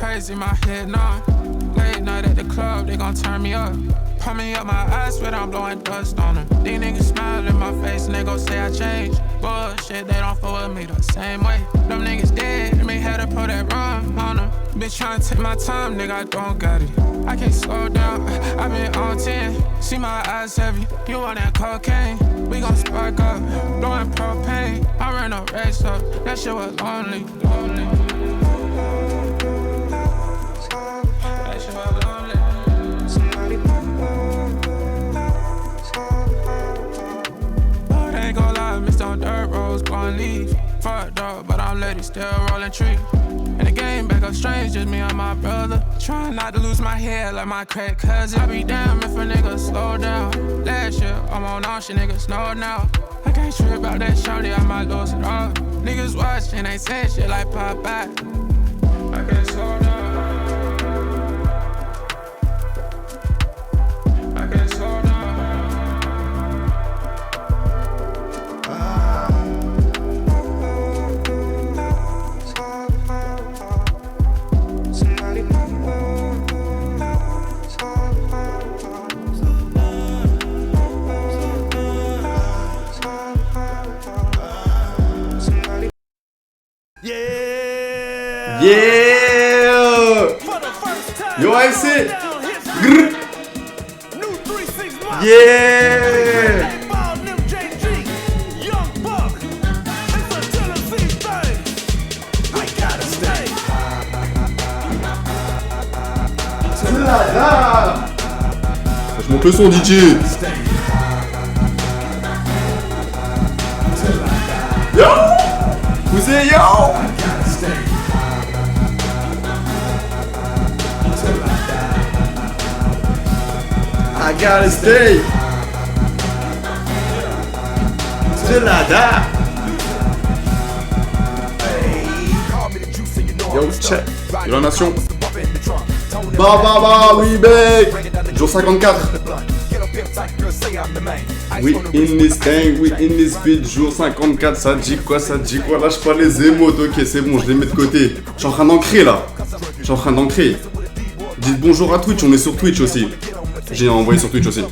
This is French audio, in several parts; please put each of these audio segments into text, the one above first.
crazy, my head numb. Late night at the club, they gon' turn me up. Pump me up my ass, but I'm blowing dust on them. These niggas smile in my face and they gon' say I changed. Bullshit, they don't fuck with me the same way. Them niggas dead, they may have to put that rum on them. Bitch tryna take my time, nigga, I don't got it. I can't slow down, I been on 10. See my eyes heavy, you want that cocaine? We gon' spark up, blowing propane. I ran a race up, that shit was lonely. Missed on dirt roads, blowing leaves. Fucked up, but I'm lady, still rolling tree. And the game back up strange, just me and my brother. Trying not to lose my head like my crack cousin. I be damn if a nigga slow down. Last year, I'm on all shit, niggas know now. I can't trip about that shorty, I might lose it all. Niggas watching, they saying shit like Popeye. I can't slow down. I can't slow down. Yeah! Yo AFC! Grrr! Yeah! Je monte le son DJ! Yo! Poussez yo! I gotta stay. Till I die. Yo, check. Yo la nation. Bah, we back. Jour 54. We in this thing, we in this beat. Jour 54, ça dit quoi, lâche pas les émotes, ok, c'est bon, je les mets de côté. Je suis en train d'ancrer là. Dites bonjour à Twitch, on est sur Twitch aussi. J'ai envoyé sur Twitch aussi.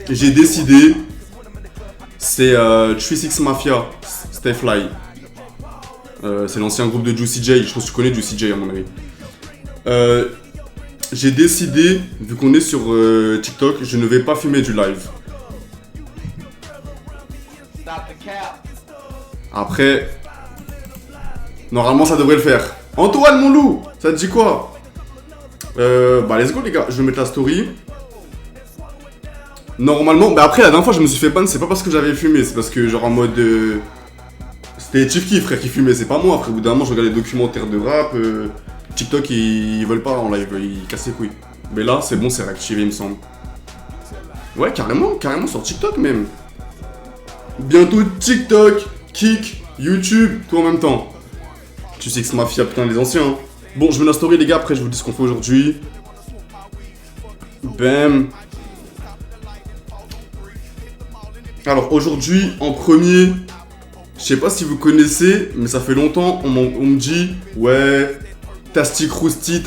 J'ai décidé. C'est 36 Mafia, Stay Fly. C'est l'ancien groupe de Juicy J. Je pense que tu connais Juicy J à mon avis. J'ai décidé, vu qu'on est sur TikTok, je ne vais pas filmer du live. Après, normalement ça devrait le faire. Antoine mon loup, ça te dit quoi? Bah let's go les gars, je vais mettre la story. Normalement, bah après la dernière fois je me suis fait ban, c'est pas parce que j'avais fumé, c'est parce que genre en mode c'était Chief frère qui fumait, c'est pas moi. Après au bout d'un moment je regarde les documentaires de rap, TikTok ils veulent pas en live, ils cassent les couilles. Mais là c'est bon, c'est réactivé il me semble. Ouais carrément sur TikTok même. Bientôt TikTok, Kik, YouTube, tout en même temps. Tu sais que c'est Mafia, putain les anciens hein. Bon, je mets la story les gars, après je vous dis ce qu'on fait aujourd'hui. Bam. Alors aujourd'hui, en premier, je sais pas si vous connaissez, mais ça fait longtemps, on me dit, ouais, Tasty Krusty.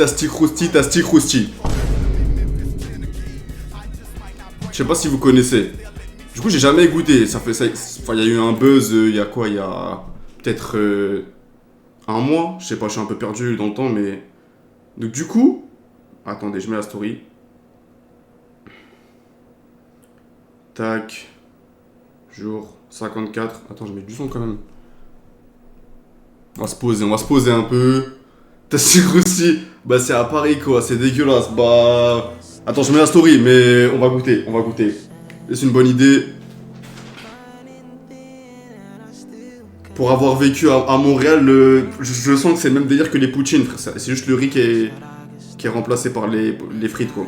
Je sais pas si vous connaissez. Du coup, j'ai jamais goûté. Il y a eu un buzz, il y a quoi? Il y a peut-être un mois. Je sais pas, je suis un peu perdu dans le temps, mais... Donc du coup... Attendez, je mets la story. Tac. Jour 54. Attends, je mets du son quand même. On va se poser un peu. Tasty Krusty. Bah c'est à Paris quoi, c'est dégueulasse. Bah... Attends, je mets la story, mais on va goûter. C'est une bonne idée. Pour avoir vécu à Montréal, je sens que c'est le même délire que les poutines, frère. C'est juste le riz qui est remplacé par les frites, quoi.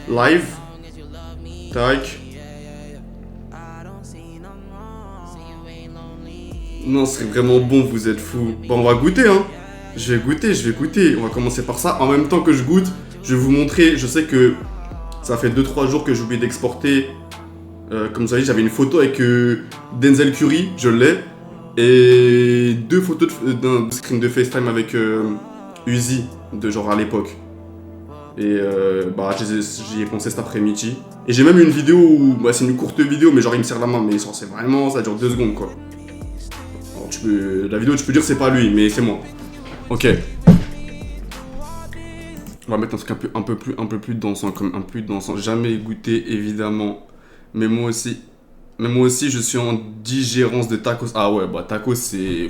Live. Tac. Non, c'est vraiment bon, vous êtes fous. Bon, on va goûter, hein. Je vais goûter. On va commencer par ça. En même temps que je goûte, je vais vous montrer. Je sais que ça fait 2-3 jours que j'ai oublié d'exporter. Comme vous savez, j'avais une photo avec Denzel Curry, je l'ai. Et 2 photos d'un screen de FaceTime avec Uzi, de genre à l'époque. Et bah j'y ai pensé cet après-midi. Et j'ai même une vidéo où, bah, c'est une courte vidéo, mais genre il me serre la main, mais c'est vraiment, ça dure 2 secondes quoi. Alors, la vidéo tu peux dire c'est pas lui, mais c'est moi. Ok. On va mettre un truc un peu plus dansant, comme un peu plus dansant. Jamais goûté évidemment, mais moi aussi je suis en digérance de tacos. Ah ouais, bah tacos c'est...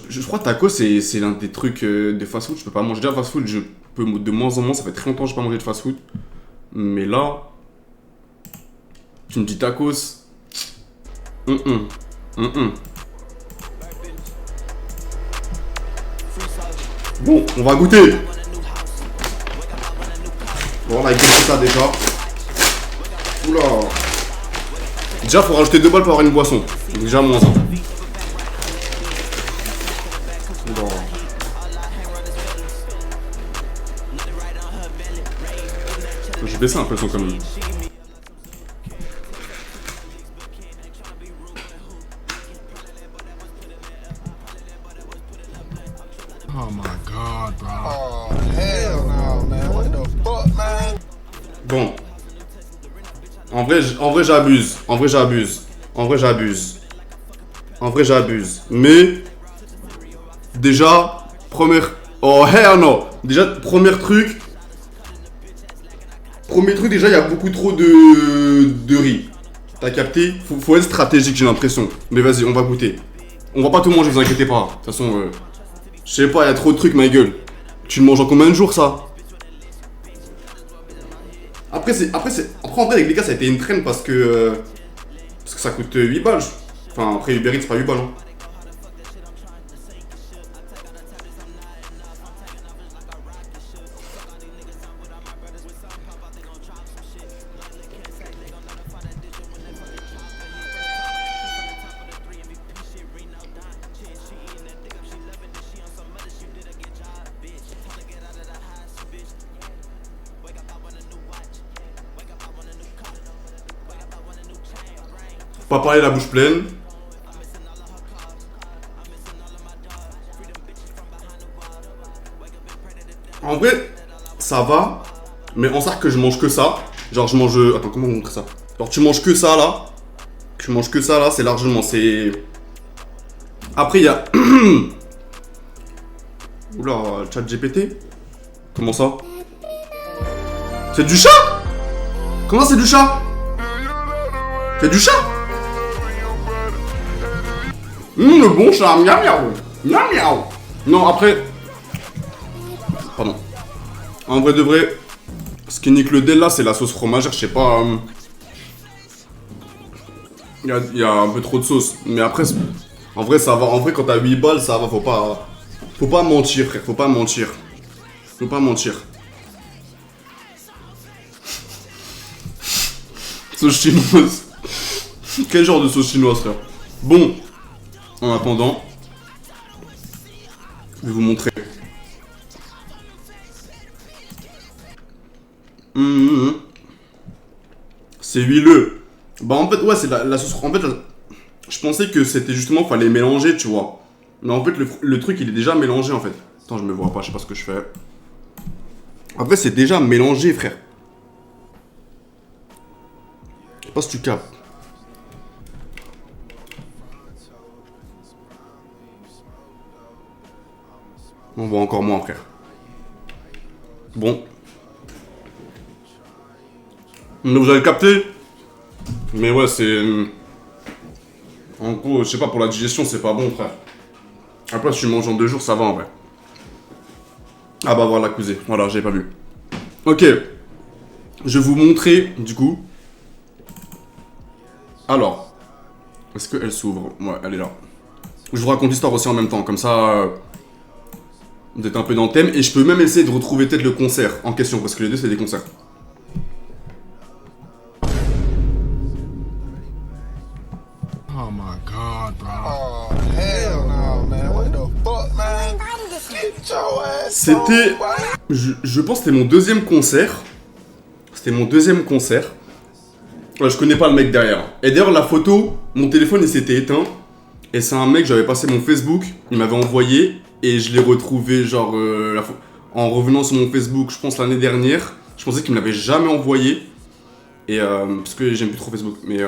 Je crois que tacos c'est l'un des trucs de fast-food. Je peux pas manger de fast-food, je peux de moins en moins, ça fait très longtemps que je n'ai pas mangé de fast-food. Mais là, tu me dis tacos. Bon, on va goûter. Bon, on a goûté ça déjà. Oula. Déjà, faut rajouter 2 balles pour avoir une boisson. Donc déjà, moins 1. J'ai baissé un peu le son quand même. Oh my god, bro. Oh, hell no, man. What the fuck, man? Bon. En vrai, j'abuse. Mais... Déjà, première... Oh, hell no. Déjà, premier truc, déjà, il y a beaucoup trop de riz. T'as capté? Faut être stratégique, j'ai l'impression. Mais vas-y, on va goûter. On va pas tout manger, vous inquiétez pas. De toute façon, je sais pas, il y a trop de trucs, ma gueule. Tu le manges en combien de jours, ça? Après, en vrai, avec les gars, ça a été une traîne parce que ça coûte 8 balles. Enfin, après, Uber Eats, c'est pas 8 balles. Hein. Pas parler la bouche pleine. En vrai, ça va. Mais en sac que je mange que ça. Genre je mange... Attends, comment on montre ça? Genre tu manges que ça là. Tu manges que ça là, c'est largement... C'est... Après il y a... Oula, chat GPT. Comment ça? C'est du chat? Comment c'est du chat? C'est du chat? Le bon chat, miaou miaou. Miaou miaou. Non, après... Pardon. En vrai de vrai, ce qui nique le dé là, c'est la sauce fromagère, je sais pas... Il y a un peu trop de sauce. Mais après, en vrai ça va. En vrai quand t'as 8 balles, ça va, faut pas mentir frère, faut pas mentir. Sauce chinoise. Quel genre de sauce chinoise frère? Bon. En attendant, je vais vous montrer. C'est huileux. Bah en fait ouais c'est la sauce. En fait je pensais que c'était justement fallait mélanger tu vois. Mais en fait le truc il est déjà mélangé en fait. Attends je me vois pas, je sais pas ce que je fais. En fait c'est déjà mélangé frère. Je sais pas si tu captes. On voit encore moins frère. Bon. Vous avez capté? Mais ouais c'est... En gros je sais pas pour la digestion c'est pas bon frère. Après si tu manges en 2 jours ça va en vrai. Ah bah voilà cousé, voilà j'avais pas vu. Ok. Je vais vous montrer du coup. Alors. Est-ce qu'elle s'ouvre? Ouais elle est là. Je vous raconte l'histoire aussi en même temps comme ça... Vous êtes un peu dans le thème et je peux même essayer de retrouver peut-être le concert en question parce que les deux c'est des concerts. Oh my god, bro. Oh, hell no, man. What the fuck, man? Get your ass C'était... on, boy. Je pense que c'était mon deuxième concert. Ouais, je connais pas le mec derrière. Et d'ailleurs, la photo, mon téléphone il s'était éteint. Et c'est un mec, j'avais passé mon Facebook, il m'avait envoyé. Et je l'ai retrouvé, genre, en revenant sur mon Facebook, je pense l'année dernière. Je pensais qu'il me l'avait jamais envoyé. Et parce que j'aime plus trop Facebook. Mais.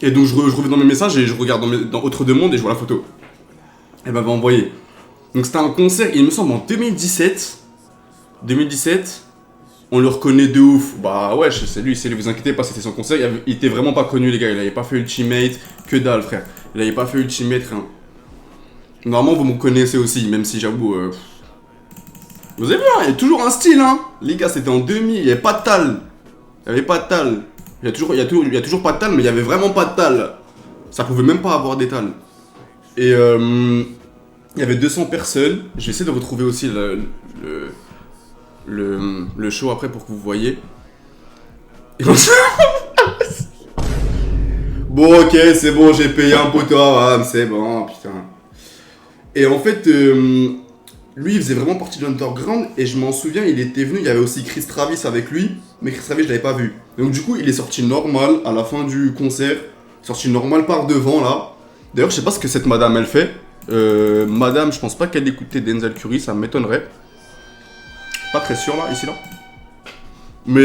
Et donc, je reviens dans mes messages et je regarde dans Autre de Monde et je vois la photo. Elle m'avait envoyé. Donc, c'était un concert, il me semble, en 2017. 2017. On le reconnaît de ouf. Bah ouais, c'est lui, vous inquiétez pas, c'était son concert. Il était vraiment pas connu, les gars. Il avait pas fait Ultimate, que dalle, frère. Il avait pas fait Ultimate, rien. Normalement, vous me connaissez aussi, même si j'avoue. Vous avez vu, hein, il y a toujours un style, hein. Les gars, c'était en 2000, il y avait pas de tal. Il y avait pas de tal. Il y a toujours pas de tal, mais il y avait vraiment pas de tal. Ça pouvait même pas avoir des tal. Et il y avait 200 personnes. Je vais essayer de retrouver aussi le show après pour que vous voyez. Et bon, ok, c'est bon, j'ai payé un poteau, c'est bon, putain. Et en fait, lui, il faisait vraiment partie de l'underground. Et je m'en souviens, il était venu, il y avait aussi Chris Travis avec lui. Mais Chris Travis, je l'avais pas vu. Donc du coup, il est sorti normal à la fin du concert. Sorti normal par devant, là. D'ailleurs, je sais pas ce que cette madame, elle fait. Madame, je pense pas qu'elle écoutait Denzel Curry, ça m'étonnerait. Pas très sûr là, ici là. Mais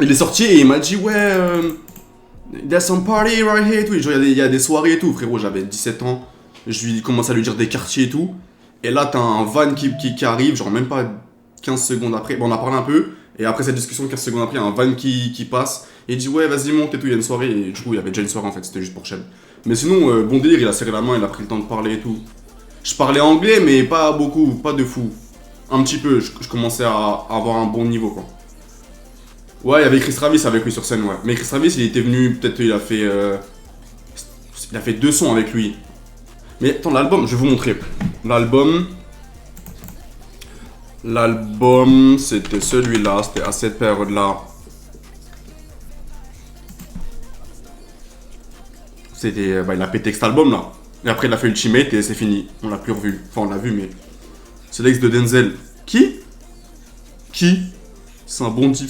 il est sorti et il m'a dit ouais, there's some party right here et tout. Genre, il y a des soirées et tout. Frérot, j'avais 17 ans. Je lui commence à lui dire des quartiers et tout. Et là, t'as un van qui arrive, genre même pas 15 secondes après. Bon, on a parlé un peu. Et après cette discussion, 15 secondes après, il y a un van qui passe. Et il dit ouais, vas-y, monte et tout. Il y a une soirée. Et du coup, il y avait déjà une soirée en fait. C'était juste pour Cheb. Mais sinon, bon délire, il a serré la main, il a pris le temps de parler et tout. Je parlais anglais, mais pas beaucoup, pas de fou. Un petit peu, je commençais à avoir un bon niveau, quoi. Ouais, il y avait Chris Travis avec lui sur scène, ouais. Mais Chris Travis, il était venu, peut-être il a fait 2 sons avec lui. Mais attends, l'album, je vais vous montrer. L'album, c'était celui-là, c'était à cette période-là. C'était, il a pété cet album-là. Et après, il a fait Ultimate et c'est fini. On l'a plus revu. Enfin, on l'a vu, mais... C'est l'ex de Denzel. Qui C'est un bon type.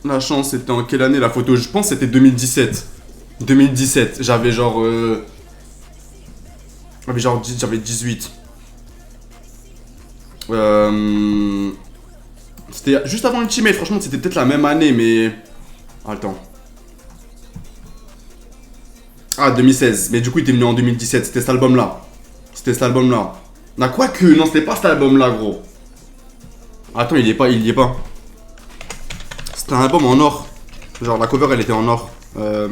La chance, c'était en quelle année la photo? Je pense que c'était 2017. 2017. J'avais genre... J'avais 18. C'était juste avant Ultimate. Franchement, c'était peut-être la même année, mais... Attends. Ah, 2016. Mais du coup, il était venu en 2017. C'était cet album-là. Ah, quoique, non, c'était pas cet album-là, gros. Attends, il y est pas. C'était un album en or. Genre, la cover, elle était en or. Putain,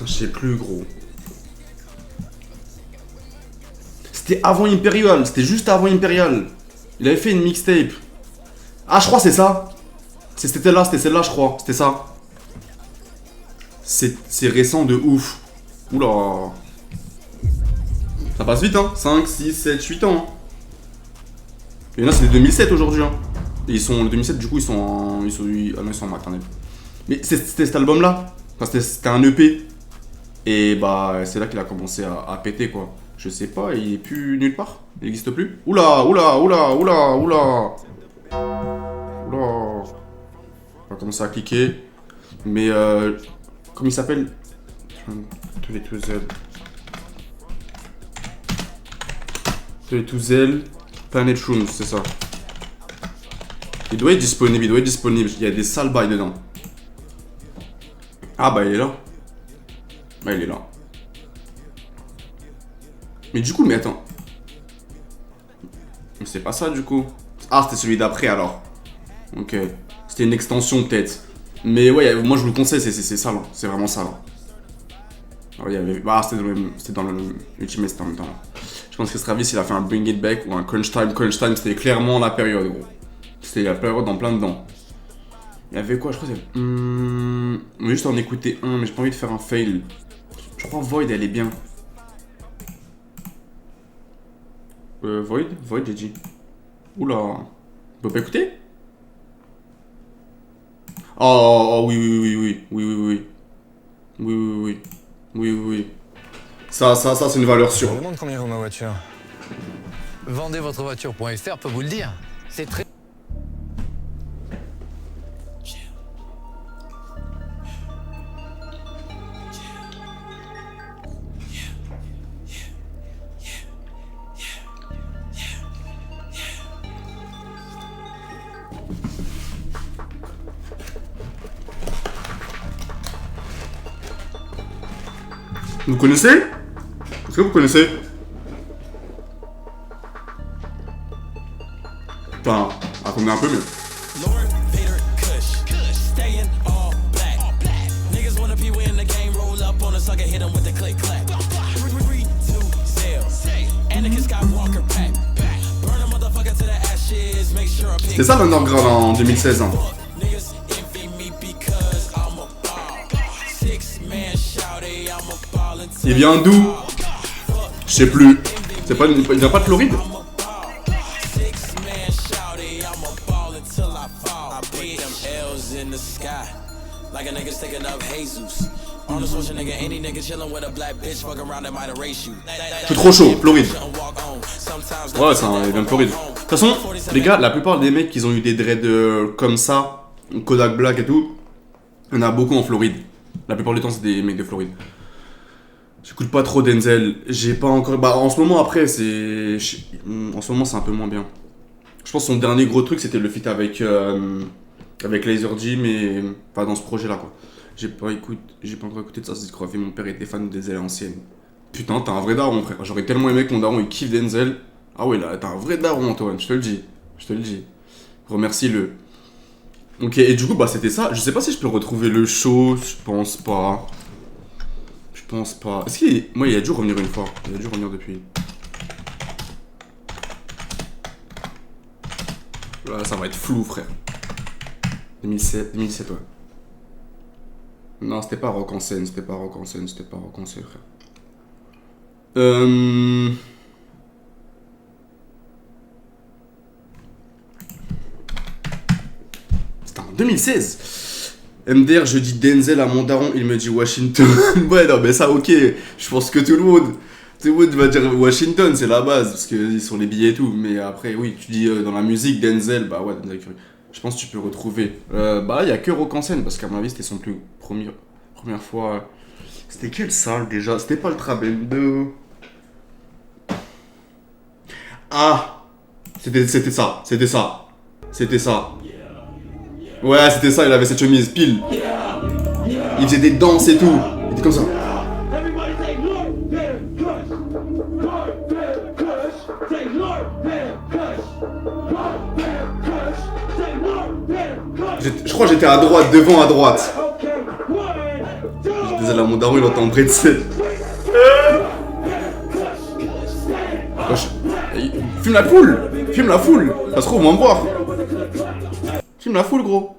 je sais plus, gros. C'était avant Imperial. C'était juste avant Imperial. Il avait fait une mixtape. Ah, je crois que c'est ça. C'était celle-là, je crois. C'était ça. C'est récent de ouf. Oula. Ça passe vite, hein. 5, 6, 7, 8 ans. Hein. Et là, c'est 2007 aujourd'hui. Hein. Et ils sont en 2007, du coup, ils sont en maternelle. Mais c'était cet album-là. Enfin, c'était un EP. Et bah, c'est là qu'il a commencé à péter, quoi. Je sais pas, il est plus nulle part. Il n'existe plus. Oula. On va commencer à cliquer. Mais, comment il s'appelle? 22Z Planet Rooms, c'est ça. Il doit être disponible. Il y a des sales bails dedans. Ah bah il est là. Mais du coup, mais attends. Mais c'est pas ça du coup. Ah, c'était celui d'après alors. Ok. C'était une extension peut-être. Mais ouais, moi je vous le conseille, c'est ça là. C'est vraiment ça là. Alors, il y avait... Ah, c'était dans le Ultimate, c'était en même temps là. Je pense que Travis il a fait un Bring It Back ou un Crunch Time, c'était clairement la période, gros. C'était la période en plein dedans. Il y avait quoi? Je crois que c'était... On va juste en écouter un, mais j'ai pas envie de faire un fail. Je crois Void, elle est bien. Void, j'ai dit. Oula. On peut pas écouter? Oh, oui. Ça, c'est une valeur Je sûre. me demande combien vaut ma voiture. Vendez votre voiture.fr peut vous le dire. C'est très... Vous connaissez? Est-ce que vous connaissez? Enfin, racontez un peu mieux. C'était ça l'underground en 2016. Hein. Il vient d'où? Je sais plus. C'est pas, il vient pas de Floride? Je suis trop chaud, Floride. Ouais, il vient de Floride. De toute façon, les gars, la plupart des mecs qui ont eu des dreads comme ça, Kodak Black et tout, il y en a beaucoup en Floride. La plupart du temps, c'est des mecs de Floride. J'écoute pas trop Denzel. J'ai pas encore. Bah, en ce moment, après, c'est. En ce moment, c'est un peu moins bien. Je pense que son dernier gros truc, c'était le feat avec Laser G, mais pas dans ce projet-là, quoi. J'ai pas encore écouté de ça, c'est ce mon père était fan de Denzel à l'ancienne. Putain, t'as un vrai daron, frère. J'aurais tellement aimé que mon daron il kiffe Denzel. Ah ouais, là, t'as un vrai daron, Antoine, je te le dis. Remercie-le. Ok, et du coup, bah, c'était ça. Je sais pas si je peux retrouver le show, je pense pas. Est-ce qu'il. Moi, il a dû revenir une fois. Il a dû revenir depuis. Là, ça va être flou, frère. 2017, ouais. Non, c'était pas Rock en scène, frère. C'était en 2016. MDR, je dis Denzel à mon daron, il me dit Washington. Ouais, non, mais ça, ok. Je pense que tout le monde va dire Washington, c'est la base, parce qu'ils sont les billets et tout. Mais après, oui, tu dis dans la musique, Denzel, bah ouais, Denzel Curry. Je pense que tu peux retrouver. Bah, il y a que Rock en scène, parce qu'à mon avis, c'était son première fois. C'était quelle salle déjà? C'était pas le Trabem 2. Ah! C'était ça. Ouais, c'était ça, il avait cette chemise pile. Il faisait des danses et tout. Il était comme ça. Je crois que j'étais à droite, devant à droite. Désolé, mon daron il entend Bretzel. Filme la foule. Ça se trouve, on va me voir. Filme la foule, gros.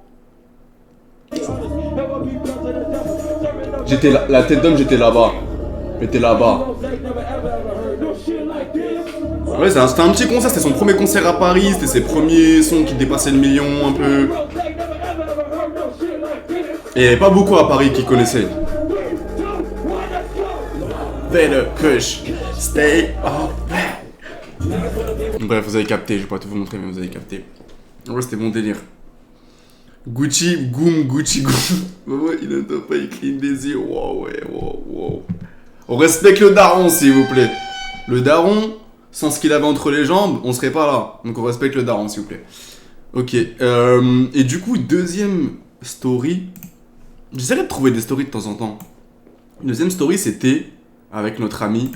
J'étais la tête d'homme, j'étais là-bas. Ouais, c'était un petit concert, c'était son premier concert à Paris, c'était ses premiers sons qui dépassaient le million un peu. Et il n'y avait pas beaucoup à Paris qui connaissaient. Better push, stay up. Bref, vous avez capté, je vais pas tout vous montrer, mais vous avez capté. Ouais, c'était bon délire. Gucci Goom. Maman, il n'entend pas écrit désir. Wow. On respecte le daron, s'il vous plaît. Le daron, sans ce qu'il avait entre les jambes, on serait pas là. Donc on respecte le daron, s'il vous plaît. Ok. Et du coup, deuxième story. J'essaierai de trouver des stories de temps en temps. Deuxième story, c'était avec notre ami.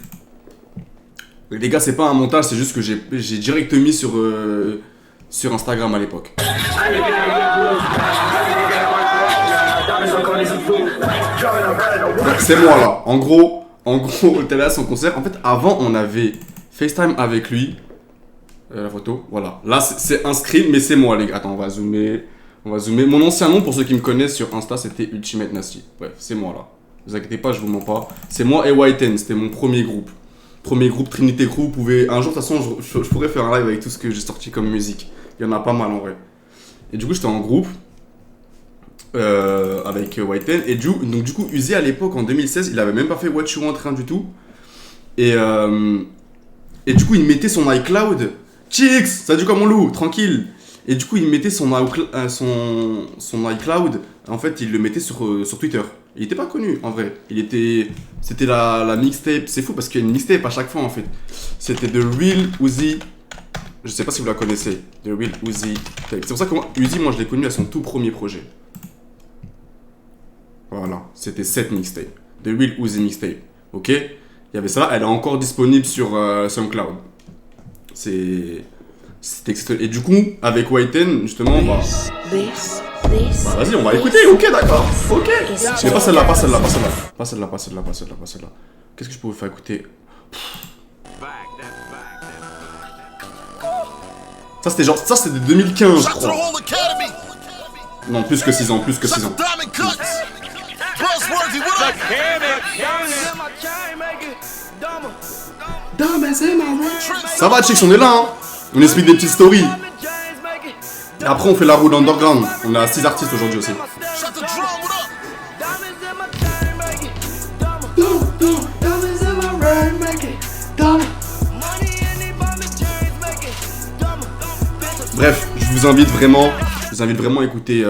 Les gars, c'est pas un montage, c'est juste que j'ai direct mis sur Instagram à l'époque. C'est moi là. En gros, on était là à son concert. En fait, avant, on avait FaceTime avec lui. La photo, voilà. Là, c'est un screen, mais c'est moi, les gars. Attends, on va zoomer. Mon ancien nom, pour ceux qui me connaissent sur Insta, c'était Ultimate Nasty. Bref, c'est moi là. Ne vous inquiétez pas, je vous mens pas. C'est moi et White N, c'était mon premier groupe. Trinité Crew. Un jour, de toute façon, je pourrais faire un live avec tout ce que j'ai sorti comme musique. Il y en a pas mal en vrai. Et du coup, j'étais en groupe avec White N. Et donc, du coup, Uzi à l'époque, en 2016, il avait même pas fait What You Want, rien du tout. Et du coup, il mettait son iCloud. Chicks, ça dit comme on loue, tranquille. Et du coup, il mettait son iCloud. En fait, il le mettait sur Twitter. Il était pas connu en vrai. C'était la mixtape. C'est fou parce qu'il y a une mixtape à chaque fois en fait. C'était The Real Uzi. Je sais pas si vous la connaissez. The Real Uzi Tape. C'est pour ça que Uzi, moi je l'ai connu à son tout premier projet. Voilà. C'était cette mixtape. The Real Uzi Mixtape. Ok, il y avait ça, elle est encore disponible sur SoundCloud. Et du coup, avec Whiten, justement, bah vas-y, on va écouter, ok, d'accord, ok. Mais pas celle-là. Qu'est-ce que je peux vous faire écouter? Ça c'était 2015, je crois. Non, plus que 6 ans. Ça va, chicks, on est là, hein. On explique des petites stories. Et après, on fait la roue underground. On a 6 artistes aujourd'hui aussi. Bref, je vous invite vraiment à écouter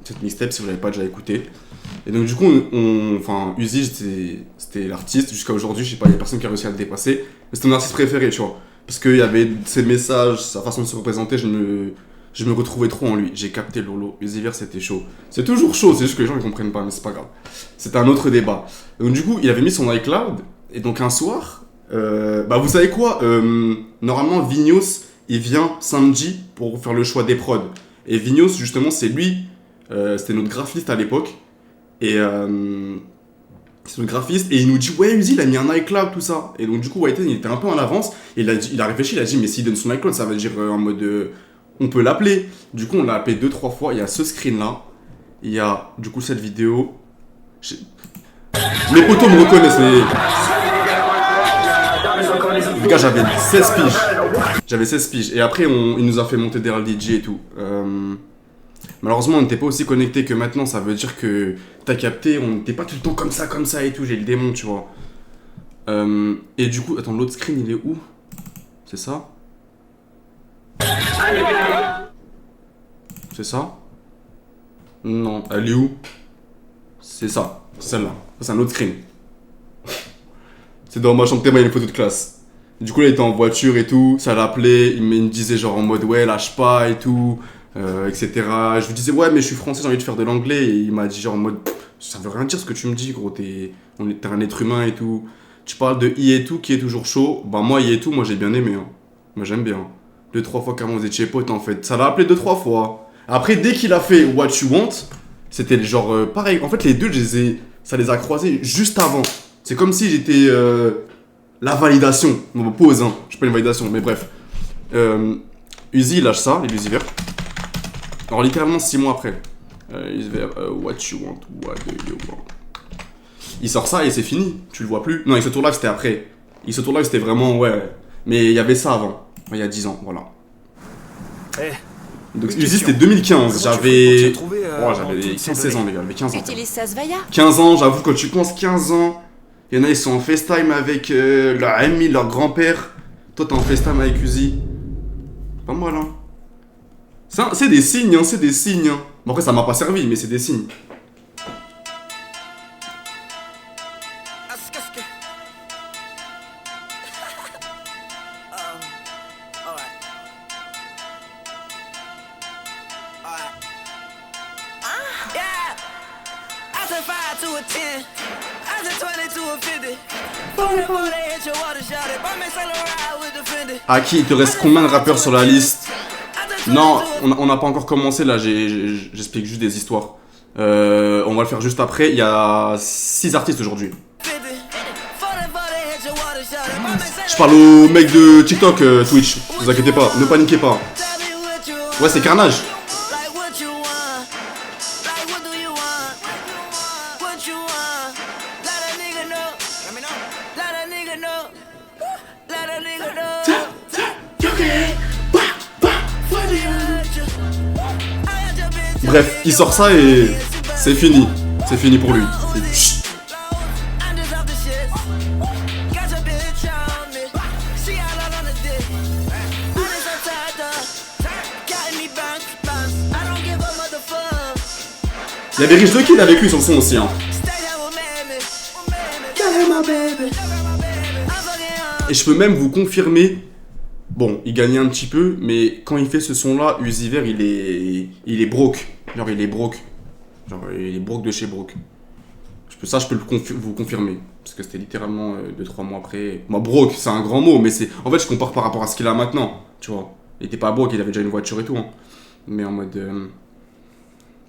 cette mixtape si vous l'avez pas déjà écouté. Et donc du coup, Uzi, c'était l'artiste jusqu'à aujourd'hui. Je sais pas, il y a personne qui a réussi à le dépasser. Mais c'était mon artiste préféré, tu vois. Parce qu'il y avait ses messages, sa façon de se représenter, je me retrouvais trop en lui. J'ai capté Lolo. Uzi Vert, c'était chaud. C'est toujours chaud, c'est juste que les gens ne comprennent pas, mais c'est pas grave. C'était un autre débat. Donc du coup, il avait mis son iCloud. Et donc un soir, vous savez quoi, normalement, Vignos, il vient samedi pour faire le choix des prods. Et Vignos, justement, c'est lui, c'était notre graphiste à l'époque. Et c'est notre graphiste. Et il nous dit, ouais, Uzi, il a mis un iCloud, tout ça. Et donc, du coup, Whiten, il était un peu en avance. Et il a réfléchi, il a dit, mais s'il donne son iCloud, ça veut dire en mode, on peut l'appeler. Du coup, on l'a appelé 2-3 fois. Il y a ce screen-là. Il y a, du coup, cette vidéo. Mes potos me reconnaissent, mais... Les gars, j'avais 16 piges. Et après, il nous a fait monter des DJ et tout. Malheureusement, on n'était pas aussi connectés que maintenant. Ça veut dire que t'as capté, on n'était pas tout le temps comme ça et tout. J'ai le démon, tu vois. Et du coup, attends, l'autre screen, il est où? C'est ça? C'est ça? Non, elle est où? C'est ça, c'est celle-là. Ça, c'est un autre screen. C'est dans ma chambre, il y a une photo de classe. Du coup, là, il était en voiture et tout, ça l'appelait, il me disait genre en mode ouais, lâche pas et tout, etc. Je lui disais ouais, mais je suis français, j'ai envie de faire de l'anglais. Et il m'a dit genre en mode ça veut rien dire ce que tu me dis, gros, t'es un être humain et tout. Tu parles de I et tout qui est toujours chaud. Bah, moi, I et tout, moi j'ai bien aimé. Hein. Moi j'aime bien. 2-3 fois qu'avant vous étiez potes en fait. Ça l'a appelé 2-3 fois. Après, dès qu'il a fait What You Want, c'était genre pareil. En fait, les deux, ça les a croisés juste avant. C'est comme si j'étais la validation. On me pose, hein. Je suis pas une validation, mais bref. Uzi, il lâche ça, les Uzi Vert. Alors, littéralement 6 mois après. Uzi Vert, What You Want, What Do You Want. Il sort ça et c'est fini. Tu le vois plus. Non, il se tourne là, c'était après. Il se tourne là, c'était vraiment, ouais. Mais il y avait ça avant. Il y a 10 ans, voilà. Donc Uzi, c'était 2015. J'avais 15-16 ans, les gars. J'avais 15 ans. Utilise ça, Svaya. 15 ans, j'avoue, quand tu penses 15 ans, il y en a, ils sont en FaceTime avec leur ami, leur grand-père. Toi, t'es en FaceTime avec Uzi. Pas mal, hein. C'est des signes, hein, c'est des signes. Hein. Bon, après, ça m'a pas servi, mais c'est des signes. Aki, il te reste combien de rappeurs sur la liste? Non, on n'a pas encore commencé là, j'explique juste des histoires. On va le faire juste après, il y a 6 artistes aujourd'hui. Je parle aux mecs de TikTok, Twitch, vous inquiétez pas, ne paniquez pas. Ouais, c'est Carnage. Bref, il sort ça et c'est fini. C'est fini pour lui. Il y avait Rich the Kid avec lui sur le son aussi. Hein. Et je peux même vous confirmer. Bon, il gagnait un petit peu, mais quand il fait ce son-là, Uzi Vert, il est broke. Genre, il est broke. Genre, il est broke de chez broke. Je peux vous confirmer. Parce que c'était littéralement 2-3 mois après. Moi, broke, c'est un grand mot, mais c'est. En fait, je compare par rapport à ce qu'il a maintenant. Tu vois. Il était pas broke, il avait déjà une voiture et tout. Hein. Mais en mode.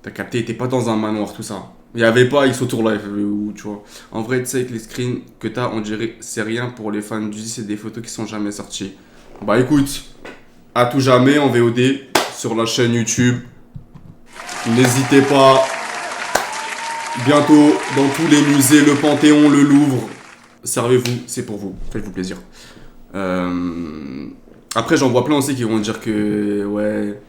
T'as capté, il était pas dans un manoir, tout ça. Il y avait pas X autour live, ou tu vois. En vrai, tu sais, avec les screens que t'as, on dirait c'est rien pour les fans d'Uzi, c'est des photos qui sont jamais sorties. Bah écoute, à tout jamais en VOD sur la chaîne YouTube. N'hésitez pas. Bientôt dans tous les musées, le Panthéon, le Louvre. Servez-vous, c'est pour vous. Faites-vous plaisir. Après, j'en vois plein aussi qui vont dire que ouais,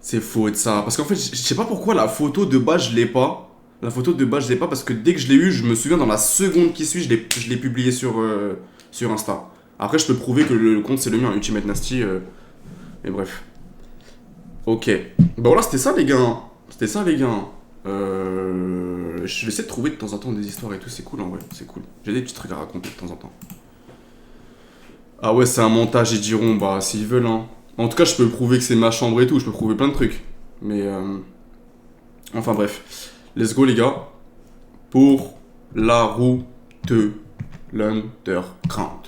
c'est faux et de ça. Parce qu'en fait, je sais pas pourquoi la photo de base je l'ai pas. La photo de base je l'ai pas parce que dès que je l'ai eu, je me souviens dans la seconde qui suit, je l'ai publié sur Insta. Après, je peux prouver que le compte c'est le mien, Ultimate Nasty. Mais bref. Ok. Bon, voilà, c'était ça les gars. C'était ça les gars. Je vais essayer de trouver de temps en temps des histoires et tout, c'est cool en vrai, c'est cool. J'ai des petits trucs à raconter de temps en temps. Ah ouais, c'est un montage, ils diront, bah s'ils veulent, hein. En tout cas, je peux prouver que c'est ma chambre et tout, je peux prouver plein de trucs. Mais enfin bref. Let's go les gars. Pour la route de l'underground.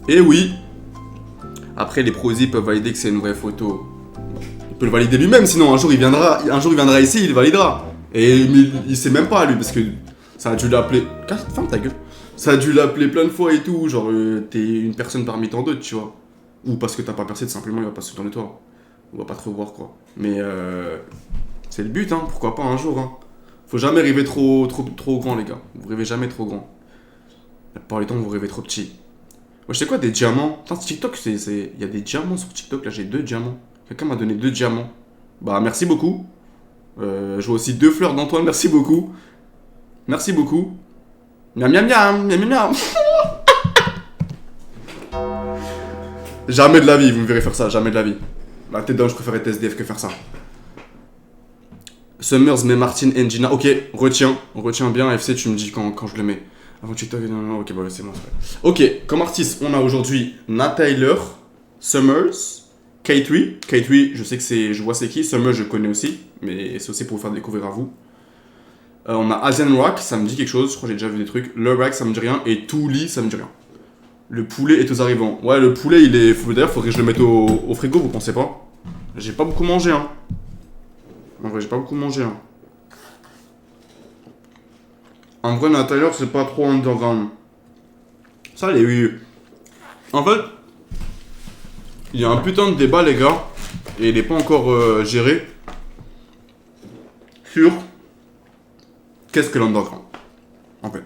Et oui. Après, les prosy peuvent valider que c'est une vraie photo. Il peut le valider lui-même, sinon un jour il viendra ici, il validera. Et il sait même pas lui, parce que ça a dû l'appeler. Ferme ta gueule. Ça a dû l'appeler plein de fois et tout, genre t'es une personne parmi tant d'autres, tu vois. Ou parce que t'as pas percé, tout simplement il va pas se dans le toit. On va pas te revoir quoi. Mais c'est le but, hein, pourquoi pas un jour, hein. Faut jamais rêver trop grand les gars. Vous rêvez jamais trop grand. La plupart du temps vous rêvez trop petit. Moi, je sais quoi, des diamants. Putain, TikTok, il y a des diamants sur TikTok. Là, j'ai 2 diamants. Quelqu'un m'a donné 2 diamants. Bah, merci beaucoup. Je vois aussi 2 fleurs d'Antoine. Merci beaucoup. Merci beaucoup. Miam, miam, miam, miam, miam, miam. Jamais de la vie, vous me verrez faire ça. Jamais de la vie. La tête d'un, je préfère être SDF que faire ça. Summers, mais Martin Engina. Ok, retiens bien. FC, tu me dis quand je le mets. Avant TikTok, non, ok, bah c'est bon. Ok, comme artiste, on a aujourd'hui Nat Tyler, Summers, K3. K3, je sais que je vois c'est qui. Summers, je connais aussi, mais c'est aussi pour vous faire découvrir à vous. On a Asian Rock, ça me dit quelque chose, je crois que j'ai déjà vu des trucs. Le Rack, ça me dit rien. Et Touli, ça me dit rien. Le poulet est aux arrivants. Ouais, le poulet, il est. D'ailleurs, faudrait que je le mette au frigo, vous pensez pas? J'ai pas beaucoup mangé, hein. En vrai, j'ai pas beaucoup mangé, hein. En vrai, Nat Tyler, c'est pas trop underground. Ça, les. En fait, il y a un putain de débat, les gars, et il est pas encore géré sur qu'est-ce que l'underground. En fait,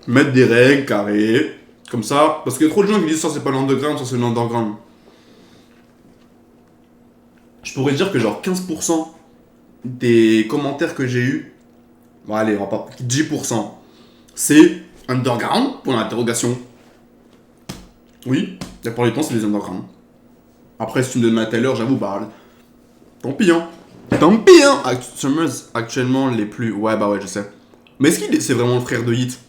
mettre des règles carrées, comme ça, parce qu'il y a trop de gens qui disent ça, c'est pas l'underground, ça, c'est l'underground. Je pourrais dire que, genre, 15% des commentaires que j'ai eu. Bon, allez, on va pas. 10%. C'est underground, pour l'interrogation. Oui, la plupart du temps, c'est des underground. Après, si tu me donnes ma Taylor, j'avoue, bah. Tant pis, hein. Tant pis, hein. Summers, actuellement, les plus. Ouais, bah ouais, je sais. Mais est-ce qu'il c'est vraiment le frère de Hit?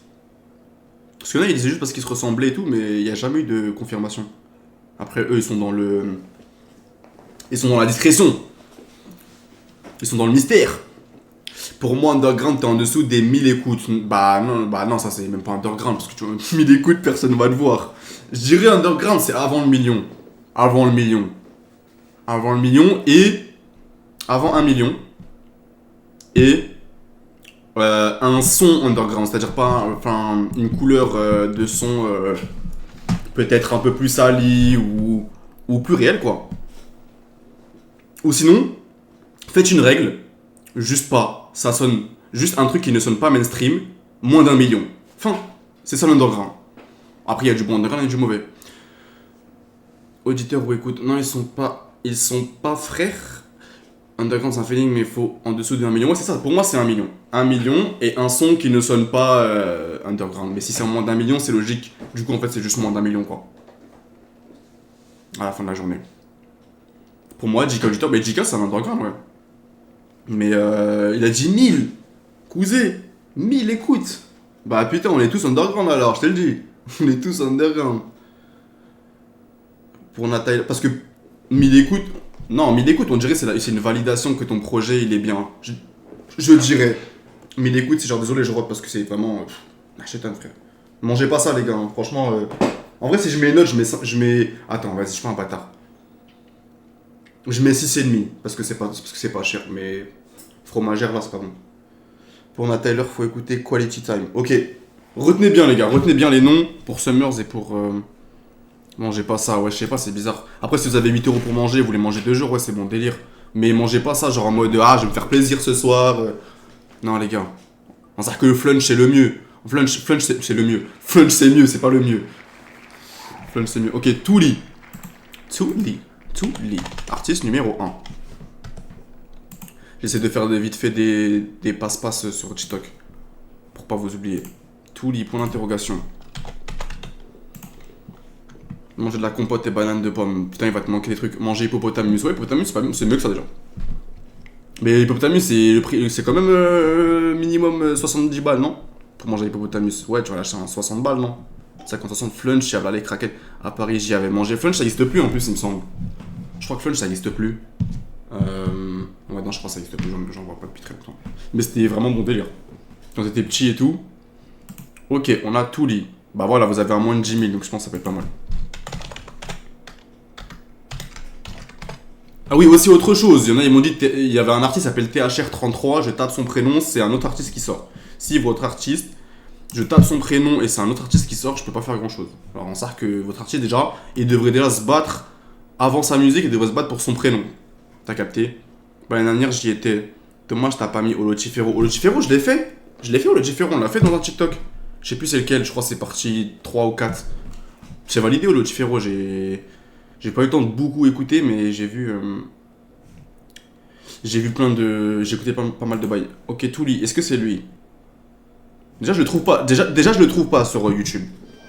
Parce que là, il disait juste parce qu'ils se ressemblaient et tout, mais il n'y a jamais eu de confirmation. Après, eux, ils sont dans le. Ils sont dans la discrétion. Ils sont dans le mystère. Pour moi, underground, t'es en dessous des 1000 écoutes. Bah non, ça c'est même pas underground, parce que tu vois, 1000 écoutes, personne va te voir. Je dirais underground, c'est avant le million. Avant le million. Avant le million et... Avant 1 million. Et... un son underground, c'est-à-dire pas... Enfin, une couleur de son... peut-être un peu plus sali ou plus réelle, quoi. Ou sinon, faites une règle. Juste pas. Ça sonne. Juste un truc qui ne sonne pas mainstream. Moins d'1 million. Fin. C'est ça l'underground. Après, il y a du bon underground et du mauvais. Auditeur ou écoute. Non, ils sont pas frères. Underground, c'est un feeling, mais il faut en dessous de 1 million. Ouais, c'est ça. Pour moi, c'est 1 million. 1 million et un son qui ne sonne pas underground. Mais si c'est en moins d'1 million, c'est logique. Du coup, en fait, c'est juste moins d'1 million, quoi. À la fin de la journée. Pour moi, JK auditeur, mais JK, c'est un underground, ouais. Mais il a dit 1000. Cousé, 1000 écoutes. Bah putain, on est tous underground alors, je te le dis. On est tous underground. Pour Nathalie, parce que 1000 écoutes, Non, 1000 écoutes, on dirait c'est une validation que ton projet il est bien. Je dirais. 1000 écoutes, c'est genre désolé, je rote parce que c'est vraiment. Chétan, frère. Mangez pas ça, les gars, hein. Franchement. En vrai, si je mets une note, je mets. Attends, vas-y, je fais un bâtard. Je mets 6,5 parce que c'est pas cher, mais. Fromagère là, c'est pas bon. Pour Nat Tyler, faut écouter Quality Time. Ok. Retenez bien, les gars, retenez bien les noms pour Summers et pour. Mangez pas ça, ouais, je sais pas, c'est bizarre. Après, si vous avez 8 € pour manger, vous les mangez 2 jours, ouais, c'est bon délire. Mais mangez pas ça, genre en mode ah, je vais me faire plaisir ce soir. Non, les gars. On sait que le flunch, c'est le mieux. Flunch c'est le mieux. Flunch, c'est mieux, c'est pas le mieux. Flunch, c'est mieux. Ok, Touli. Artiste numéro 1. J'essaie de faire vite fait des passe-passe sur TikTok. Pour pas vous oublier. Touli, point d'interrogation. Manger de la compote et banane de pommes. Putain, il va te manquer des trucs. Manger hippopotamus. Ouais, hippopotamus, c'est mieux que ça déjà. Mais hippopotamus, c'est quand même minimum 70 balles, non? Pour manger hippopotamus. Ouais, tu vas lâcher un 60 balles, non? 50-60 flunch, il y avait les craquettes. À Paris, j'y avais mangé. Flunch, ça existe plus en plus, il me semble. Je crois que flunch, ça existe plus. Ouais, non, je crois que ça existe plus. J'en vois pas depuis très longtemps. Mais c'était vraiment bon délire. Quand t'étais petit et tout. Ok, on a Touli. Bah voilà, vous avez un moins de 10 000, donc je pense que ça peut être pas mal. Ah oui, aussi autre chose, il y en a, ils m'ont dit, il y avait un artiste qui s'appelle THR33, je tape son prénom, c'est un autre artiste qui sort. Si votre artiste, je tape son prénom et c'est un autre artiste qui sort, je peux pas faire grand chose. Alors on sait que votre artiste déjà, il devrait déjà se battre avant sa musique, il devrait se battre pour son prénom. T'as capté? Bah l'année dernière j'y étais. Dommage t'as pas mis Olotifero. Olotifero je l'ai fait. Olotifero, on l'a fait dans un TikTok. Je sais plus c'est lequel, je crois que c'est parti 3 ou 4. J'ai validé Olotifero, j'ai pas eu le temps de beaucoup écouter, mais j'ai vu plein de... J'ai écouté pas mal de bails. Ok, Touli, est-ce que c'est lui? Déjà, je le trouve pas. Déjà, je le trouve pas sur YouTube.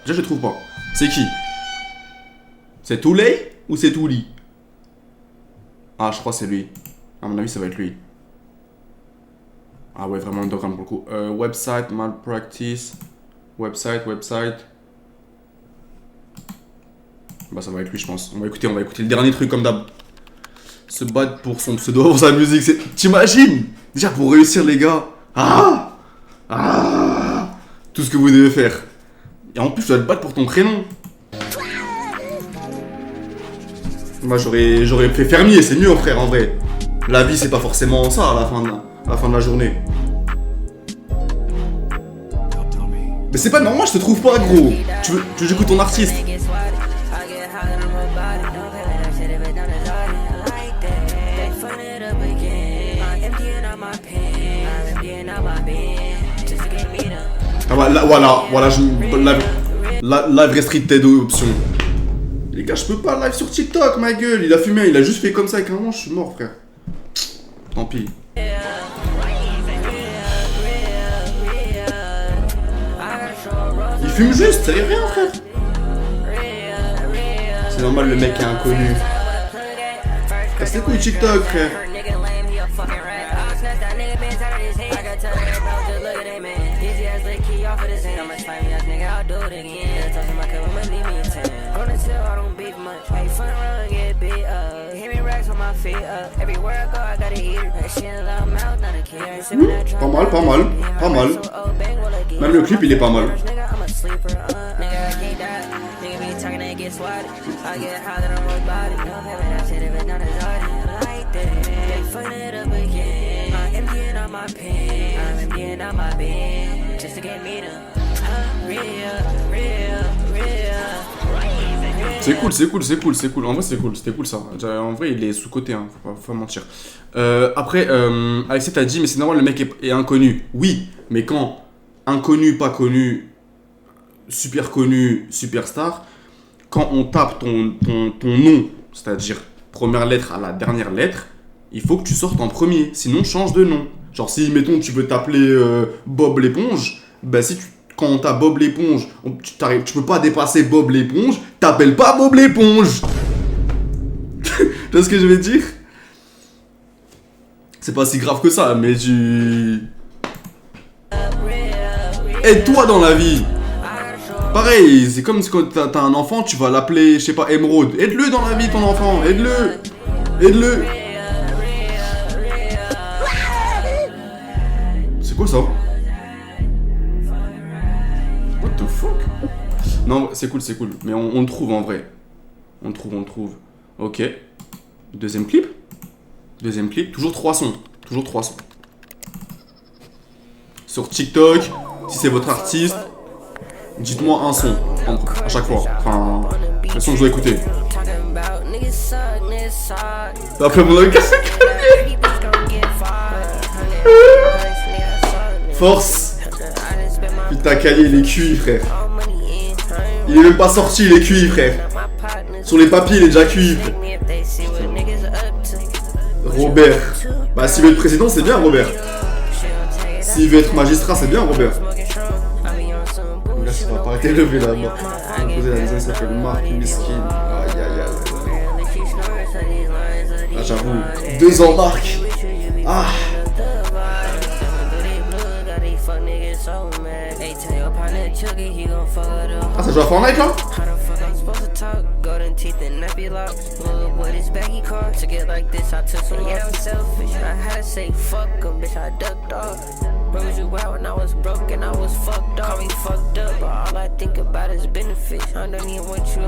Déjà, je le trouve pas. C'est qui? C'est Touli ou c'est Touli? Ah, je crois que c'est lui. À mon avis, ça va être lui. Ah ouais, vraiment underground pour le coup. Website, malpractice. Website. Bah ça va être lui je pense. On va écouter le dernier truc comme d'hab. Se battre pour son pseudo, pour sa musique, c'est... T'imagines? Déjà pour réussir les gars. Tout ce que vous devez faire. Et en plus tu dois te battre pour ton prénom. Moi j'aurais fait fermier, c'est mieux frère en vrai. La vie c'est pas forcément ça à la fin de la journée. Mais c'est pas normal, je te trouve pas gros. Tu veux que j'écoute ton artiste? Ah bah, voilà, live restricted option. Les gars, je peux pas live sur TikTok, ma gueule. Il a fumé, il a juste fait comme ça avec un manche, je suis mort, frère. Tant pis. Il fume juste, ça y est rien, frère. C'est normal, le mec est inconnu. Casse les couilles TikTok, frère. Pas mal. Même le clip il est pas mal. C'est cool. En vrai, c'était cool ça. En vrai, il est sous-côté, hein. Faut pas mentir. Après, Alexis t'a dit, mais c'est normal, le mec est inconnu. Oui, mais quand inconnu, pas connu, super connu, superstar, quand on tape ton nom, c'est-à-dire première lettre à la dernière lettre, il faut que tu sortes en premier. Sinon, change de nom. Genre, si, mettons, tu veux t'appeler Bob l'éponge, bah si tu. Quand on tape Bob l'éponge, tu peux pas dépasser Bob l'éponge, t'appelles pas Bob l'éponge. Tu vois ce que je veux dire? C'est pas si grave que ça, mais tu... Aide-toi dans la vie. Pareil, c'est comme quand t'as un enfant, tu vas l'appeler, je sais pas, Émeraude. Aide-le dans la vie, ton enfant, aide-le. Aide-le. C'est quoi ça? What the fuck? Non, c'est cool, c'est cool. Mais on le trouve en vrai. On le trouve. Ok. Deuxième clip. Toujours 3 sons. Sur TikTok, si c'est votre artiste, dites-moi un son à chaque fois. Enfin, le son que je dois écouter. Après mon cassé. Force. Putain, Kanye, il est cuit, frère. Il est même pas sorti, il est cuit, frère. Sur les papiers, il est déjà cuit. Robert. Bah, s'il veut être président, c'est bien, Robert. S'il veut être magistrat, c'est bien, Robert. Là, ça va pas arrêter de lever là. Poser la maison, il s'appelle Marc Miskin. Aïe, aïe, aïe. Ah, j'avoue. 2 ans, Marc. Ah. Ah, ça joue à Fortnite là?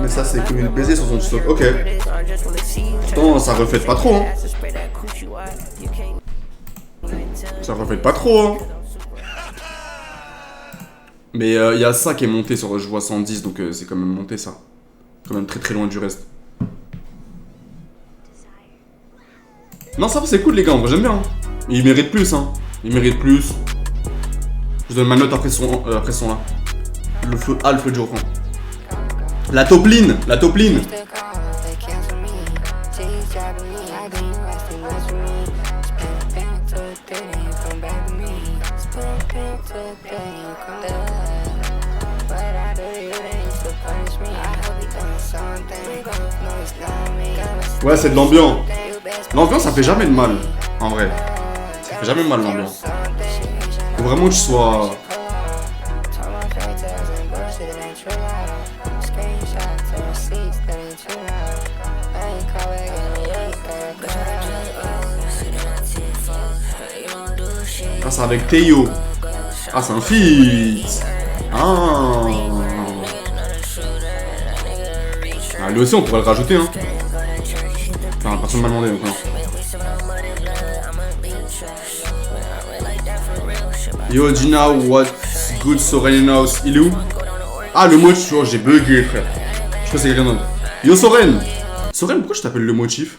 Mais ça c'est comme une baiser sur son stock, ok. Pourtant ça reflète pas trop hein. Ça reflète pas trop hein. Mais il y a ça qui est monté sur je vois 110 donc c'est quand même monté ça. Quand même très très loin du reste. Non ça c'est cool les gars, en vrai j'aime bien hein. Il mérite plus hein. Il mérite plus. Je donne ma note après son là. Le feu A, le feu du refrain. La topline. Ouais c'est de l'ambiance. L'ambiance ça fait jamais de mal. En vrai. Ça fait jamais de mal l'ambiance. Faut vraiment que tu sois... Ah c'est avec Théo. Ah c'est un feat. Ah lui aussi on pourrait le rajouter hein. Enfin personne m'a demandé donc non. Yo Gina, what's good Soren House? Il est où? Ah le motif, oh, j'ai bugué frère. Je crois que c'est quelqu'un d'autre. Yo Soren! Soren, pourquoi je t'appelle le motif?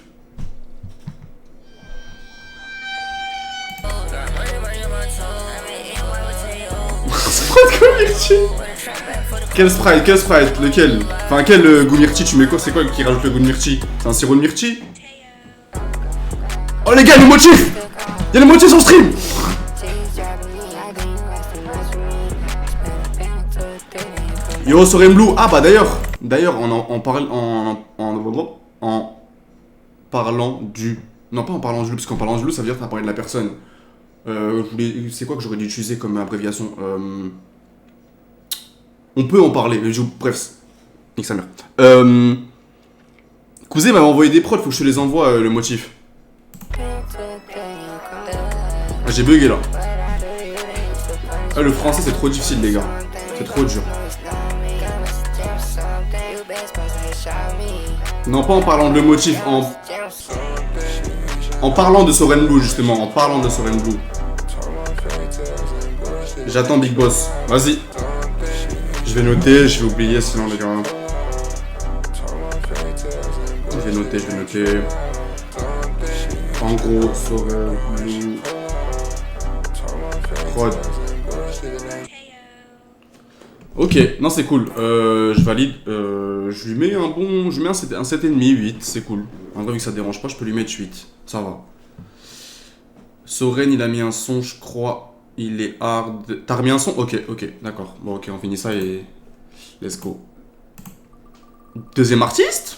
Quel sprite? Lequel? Enfin quel goût myrtille? Tu mets quoi? C'est quoi qui rajoute le goût de myrtille? C'est un sirop de myrtille? Oh les gars, le motif! Y'a le motif sur stream! Yo Soren Blue. Ah bah d'ailleurs en parlant du... Non pas en parlant du loup, parce qu'en parlant du loup ça veut dire que t'as parlé de la personne. C'est quoi que j'aurais dû utiliser comme abréviation? On peut en parler, bref. Nique sa mère. Cousin m'avait envoyé des prods, faut que je te les envoie le motif. Ah, j'ai bugué là. Ah, le français c'est trop difficile les gars. C'est trop dur. Non pas en parlant de le motif, en parlant de Soren Blue justement, en parlant de Soren Blue. J'attends Big Boss, vas-y. Je vais noter, je vais oublier sinon les gars. Je vais noter. En gros, Soren Blue. Prod. Ok, non c'est cool, je valide, je lui mets un bon, je mets un 7,5, 8, c'est cool. En vrai vu que ça dérange pas, je peux lui mettre 8, ça va. Soren il a mis un son, je crois, il est hard. T'as remis un son? Ok, d'accord, bon ok on finit ça et let's go. Deuxième artiste.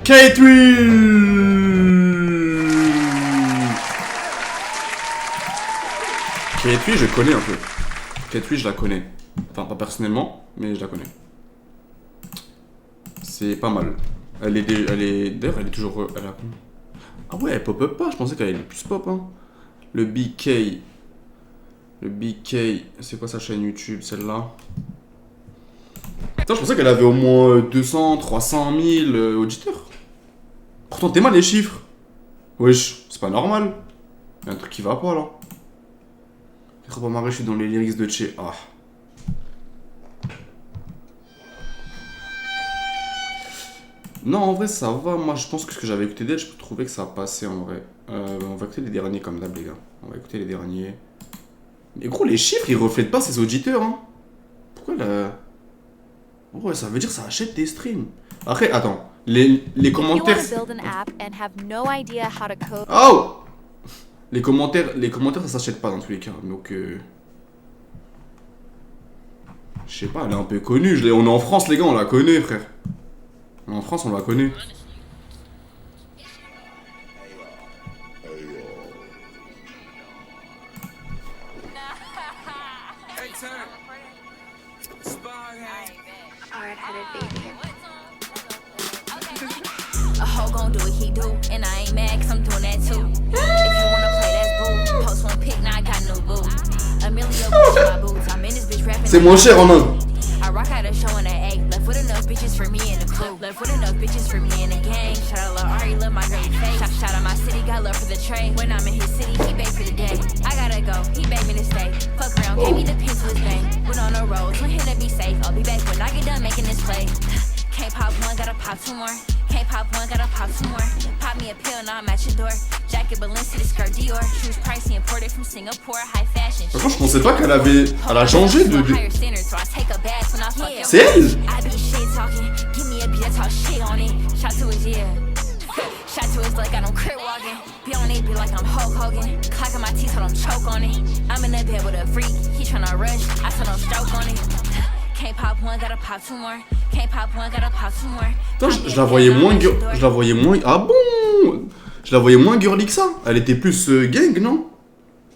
K3. K3 je connais un peu. K3 je la connais. Enfin pas personnellement, mais je la connais. C'est pas mal. D'ailleurs, elle est toujours. Ah ouais, elle pop-up pas, je pensais qu'elle allait plus pop. Hein. Le BK. Le BK, c'est quoi sa chaîne YouTube, celle-là? Putain, je pensais qu'elle avait au moins 200, 300 000 auditeurs. Pourtant, t'es mal les chiffres. Wesh, c'est pas normal. Y'a un truc qui va pas là. Je suis dans les lyrics de Che. Ah. Non, en vrai, ça va. Moi, je pense que ce que j'avais écouté d'elle, je trouvais que ça passait en vrai. On va écouter les derniers comme d'hab, les gars. On va écouter les derniers. Mais gros, les chiffres, ils reflètent pas ses auditeurs, hein. Pourquoi la... Ouais, ça veut dire que ça achète tes streams. Après, attends. Les commentaires... Oh! Les commentaires, ça s'achète pas dans tous les cas. Donc... Je sais pas, elle est un peu connue. On est en France, les gars, on la connaît, frère. En France, on la connaît. A hoe gon' do what he do, and I ain't mad 'cause I'm doing that too. If you wanna play, that's boo. Post one pic, now I got no boo. A million bucks in my boots, I'm in this bitch rapping. C'est moins cher en Inde. I rock out a show in the A, left with enough bitches for me in the crew. Left with enough bitches for me in the gang. Shout out Lil Ari, love my girly face. Shout out my city, got love for the trade. When I'm in his city, he beg for the day. I gotta go, he begged me to stay. Fuck around, gave me the pin to his bank. Went on the road, told him to be safe. I'll be back when I get done making this play. Can't pop one, gotta pop two more. Can't pop one, gotta pop two more. Pop me a pill, now I'm at your door. Jacket Balenciaga, skirt Dior. Shoes pricey, imported from Singapore, high fashion. Par contre, je pensais pas qu'elle avait... Elle a changé de... C'est elle? Shot to his like I don't crib walking. Be on it, be like I'm Hulk Hogan. Clocking my teeth, so I'm choke on it. I'm in the bed with a freak, he tryna rush. I said don't stroke on it. Can't pop one, gotta pop two more. Can't pop one, gotta pop two more. Putain, je la voyais moins... Je la voyais moins... Ah bon? Je la voyais moins girly que ça. Elle était plus gang, non?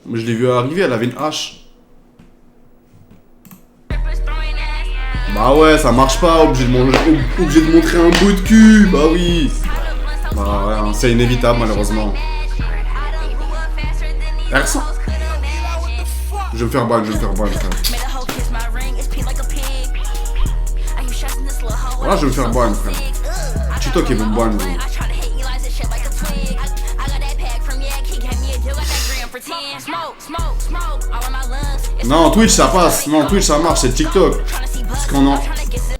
Mais je l'ai vue arriver, elle avait une hache. Bah ouais, ça marche pas, obligé de montrer un bout de cul, bah oui. Bah ouais, c'est inévitable malheureusement. Personne. Je vais me faire ban, frère. Voilà, je vais me faire ban, frère. TikTok est mon ban, gros. Non, Twitch ça passe. Non, Twitch ça marche, c'est TikTok.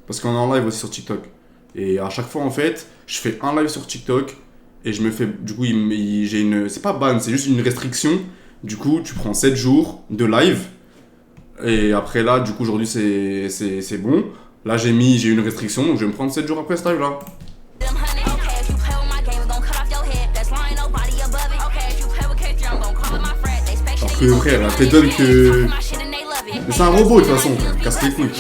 Parce qu'on est en live aussi sur TikTok. Et à chaque fois, en fait, je fais un live sur TikTok et je me fais... Du coup, j'ai une... C'est pas ban, c'est juste une restriction. Du coup, tu prends 7 jours de live. Et après là, du coup, aujourd'hui, c'est bon. Là, j'ai une restriction, donc je vais me prendre 7 jours après ce live-là. Alors que, frère, elle te donne que... Mais c'est un robot, de toute façon, frère. Casse les couilles.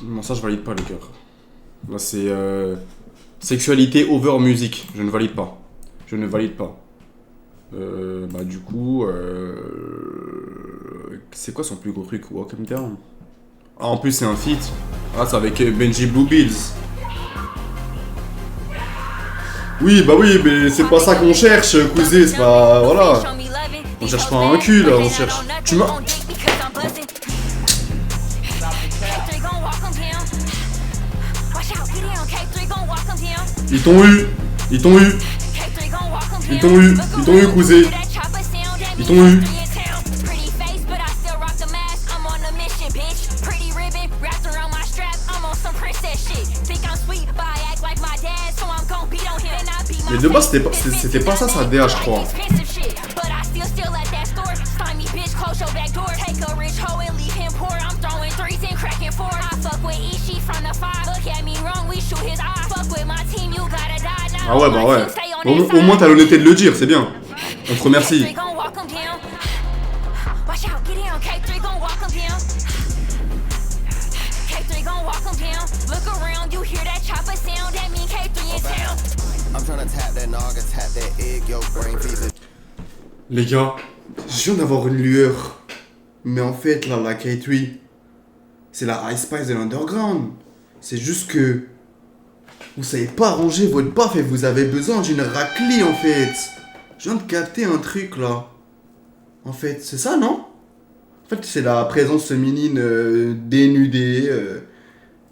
Non, ça je valide pas les gars. Là c'est sexualité over musique. Je ne valide pas. Bah du coup c'est quoi son plus gros truc? Walk 'em down. Ah en plus c'est un feat. Ah c'est avec Benji Blue Bills. Oui bah oui mais c'est pas ça qu'on cherche cousin, c'est pas... Voilà. On cherche pas un cul là, on cherche... Tu m'as... Ils t'ont eu, cousin. Ils t'ont eu. Mais de base, c'était pas ça sa DA, je crois. Ah ouais, bah ouais. Au moins, t'as l'honnêteté de le dire, c'est bien. On te remercie. I'm Les gars, je viens d'avoir une lueur. Mais en fait, là, la K3, c'est la Ice Spice de l'Underground. C'est juste que vous savez pas ranger votre baf et vous avez besoin d'une raclée, en fait. Je viens de capter un truc, là. En fait, c'est ça, non? En fait, c'est la présence féminine dénudée,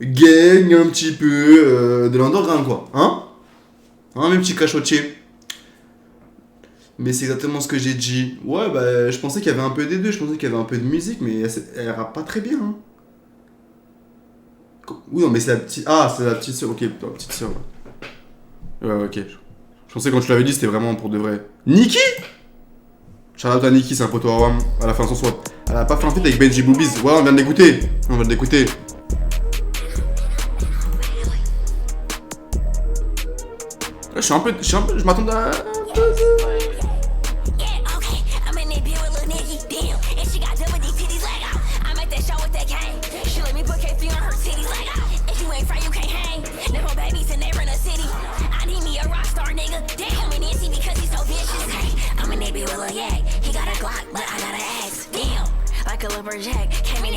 gang un petit peu, de l'Underground, quoi. Hein, mes petits cachotiers. Mais c'est exactement ce que j'ai dit. Ouais, bah, je pensais qu'il y avait un peu des deux. Je pensais qu'il y avait un peu de musique, mais elle rappe pas très bien. Hein. Oui, non, mais c'est la petite... Ah, c'est la petite sœur. Ok, la petite sœur. Ouais, ok. Je pensais quand tu l'avais dit, c'était vraiment pour de vrai. Nikki? Shout-out à Nikki, c'est un poteau à Wam. Elle a fait un son swap. Elle a pas fait un feat avec Benji Boobies. Ouais, on vient de l'écouter. Là, je m'attendais à...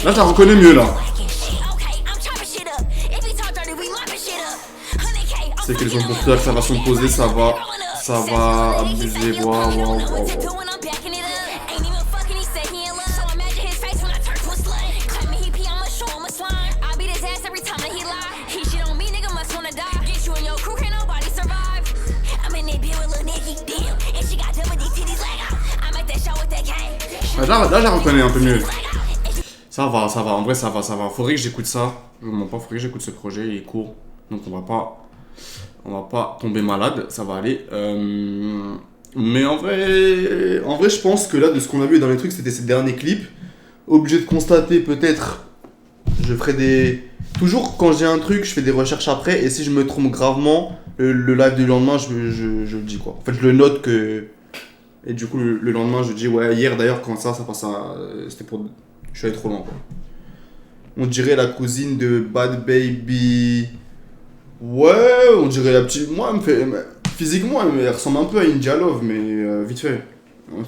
Là, je la reconnais mieux, là. C'est qu'ils ont pour que ça va se poser, ça va abuser, waouh. Là, je la reconnais un peu mieux. Ça va, en vrai, ça va. Faudrait que j'écoute ça. Je vous mens pas, faudrait que j'écoute ce projet, il est court. Donc on va pas tomber malade, ça va aller. Mais en vrai, je pense que là, de ce qu'on a vu dans les trucs, c'était ces derniers clips. Obligé de constater, peut-être, je ferai des... Toujours, quand j'ai un truc, je fais des recherches après. Et si je me trompe gravement, le live du lendemain, je le dis, quoi. En fait, je le note que... Et du coup, le lendemain, je dis, ouais, hier, d'ailleurs, quand ça passe à... C'était pour... Je suis allé trop loin, quoi. On dirait la cousine de Bad Baby... Ouais, on dirait la petite... Moi, elle me fait... Physiquement, elle ressemble un peu à India Love, mais vite fait.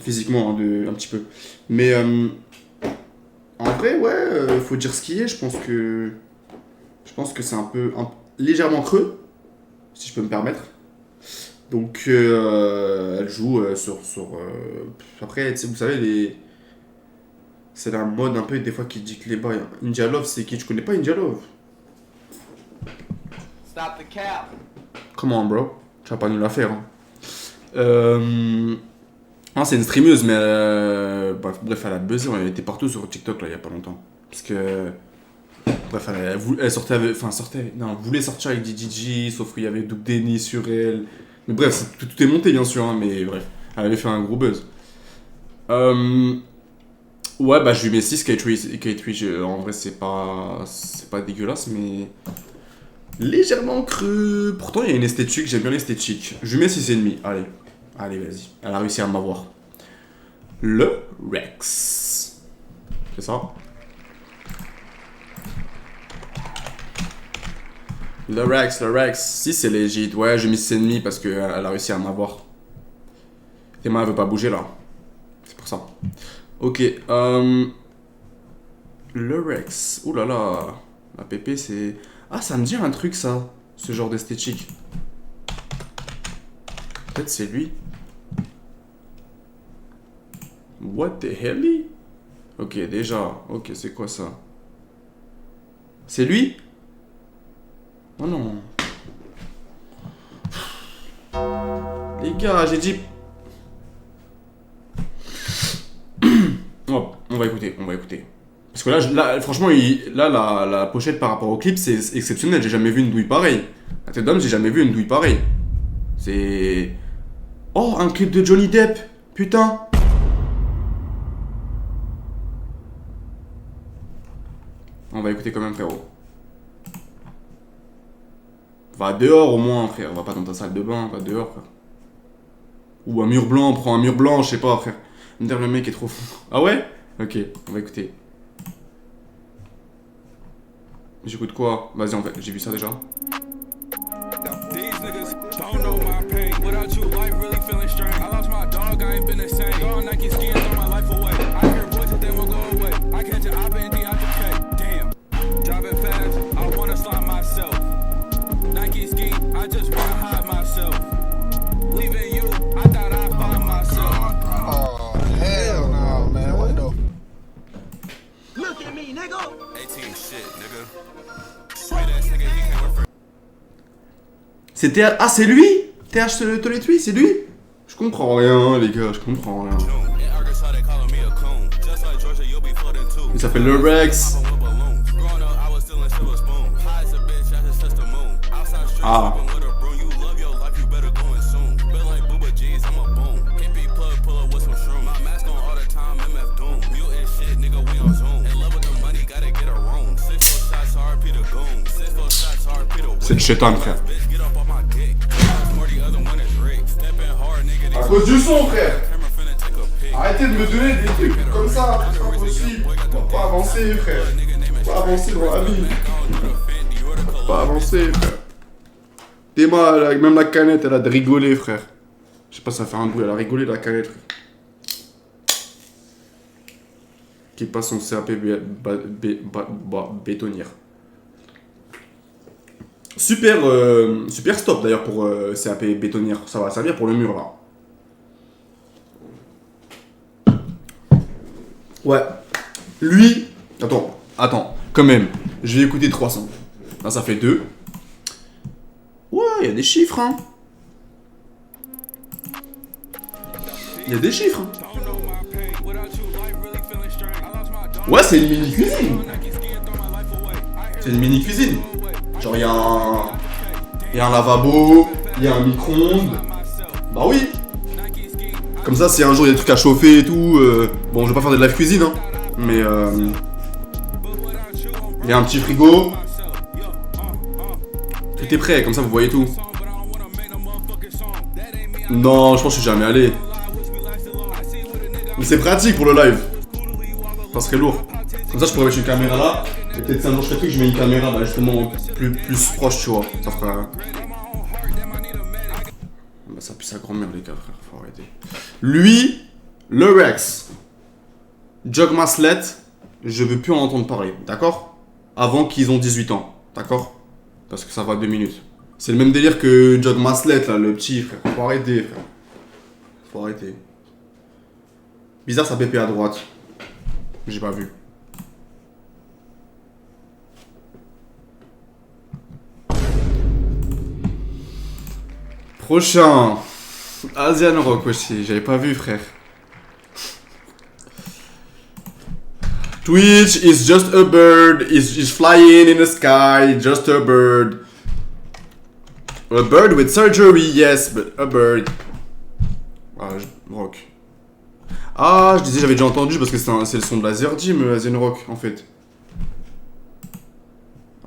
Physiquement, un petit peu. Mais en vrai, ouais, faut dire ce qui est. Je pense que c'est un peu... légèrement creux, si je peux me permettre. Donc, elle joue sur... Après, vous savez, c'est un mode un peu, des fois, qui dit que les bails... India Love, c'est qui? Tu connais pas India Love? Stop the cap. Come on, bro. Tu vas pas nous la faire. Hein. Ah, c'est une streameuse, mais bref, elle a buzzé. Elle était partout sur TikTok là, il y a pas longtemps. Parce que. Bref, elle sortait avec. Enfin, non, elle voulait sortir avec DDG, sauf qu'il y avait Duke Denny sur elle. Mais bref, tout est monté, bien sûr, hein, mais bref. Elle avait fait un gros buzz. Ouais, bah, je lui mets 6 K3. En vrai, c'est pas dégueulasse, mais. Légèrement creux. Pourtant, il y a une esthétique, j'aime bien l'esthétique. Je lui mets 6,5. Allez, vas-y. Elle a réussi à m'avoir. Le Rex. C'est ça. Le Rex. Si, c'est legit. Ouais, j'ai mis 6,5 parce qu'elle a réussi à m'avoir. Tes mains, elle veut pas bouger là. C'est pour ça. Ok. Le Rex. Ouh là là. La pépé, c'est... Ah, ça me dit un truc, ça. Ce genre d'esthétique. Peut-être c'est lui. What the hell? Ok, déjà. Ok, c'est quoi ça? C'est lui? Oh non. Les gars, j'ai dit... Oh, on va écouter. Parce que là franchement, la pochette par rapport au clip, c'est exceptionnel. J'ai jamais vu une douille pareille. À tête d'homme, j'ai jamais vu une douille pareille. C'est... Oh, un clip de Johnny Depp. Putain. On va écouter quand même, frérot. Va dehors au moins, frère. Va pas dans ta salle de bain, va dehors, frère. Ou un mur blanc, prends un mur blanc, je sais pas, frère. Le mec est trop fou. Ah ouais? Ok, on va écouter. J'écoute quoi? Vas-y, en fait, j'ai vu ça déjà. These niggas don't know my pain. C'était... Ah, c'est lui TH Toletui, c'est lui? Je comprends rien, les gars, je comprends rien. Il s'appelle le Rex. Ah. C'est le chétan, frère. À cause du son, frère. Arrêtez de me donner des trucs comme ça, c'est pas possible. On va pas avancer, frère. On va pas avancer dans la vie. On va pas avancer, frère. Théma, même la canette, elle a de rigoler, frère. Je sais pas, ça fait un bruit, elle a rigolé la canette, frère. Qui passe son CAP bétonnière. Super, super stop d'ailleurs pour CAP bétonnière. Ça va servir pour le mur là. Ouais. Lui. Attends. Quand même. Je vais écouter 300. Là, ça fait 2. Ouais, il y a des chiffres, hein. Il y a des chiffres. Hein. Ouais, c'est une mini-cuisine. C'est une mini-cuisine. Genre, il y a un lavabo, il y a un micro-ondes. Bah oui. Comme ça, si un jour il y a des trucs à chauffer et tout. Bon, je vais pas faire de live cuisine, hein. Mais il y a un petit frigo. Tout est prêt, comme ça vous voyez tout. Non, je pense que je suis jamais allé. Mais c'est pratique pour le live. Ça serait lourd. Comme ça, je pourrais mettre une caméra là. Et peut-être si un jour je fais truc, je mets une caméra bah, justement plus proche, tu vois. Ça fera. Bah, ça pue sa grand-mère, les gars, frère. Faut arrêter. Lui, le Rex, Jog Maslet, je veux plus en entendre parler, d'accord? Avant qu'ils ont 18 ans, d'accord? Parce que ça va 2 minutes. C'est le même délire que Jog Maslet, là, le petit, frère. Faut arrêter, frère. Faut arrêter. Bizarre, ça pépé à droite. J'ai pas vu. Prochain. Asian Rock aussi, j'avais pas vu, frère. Twitch is just a bird, is flying in the sky, just a bird. A bird with surgery, yes, but a bird. Ah, Rock. Ah, je disais, j'avais déjà entendu parce que c'est le son de Laser Gym, Asian Rock, en fait.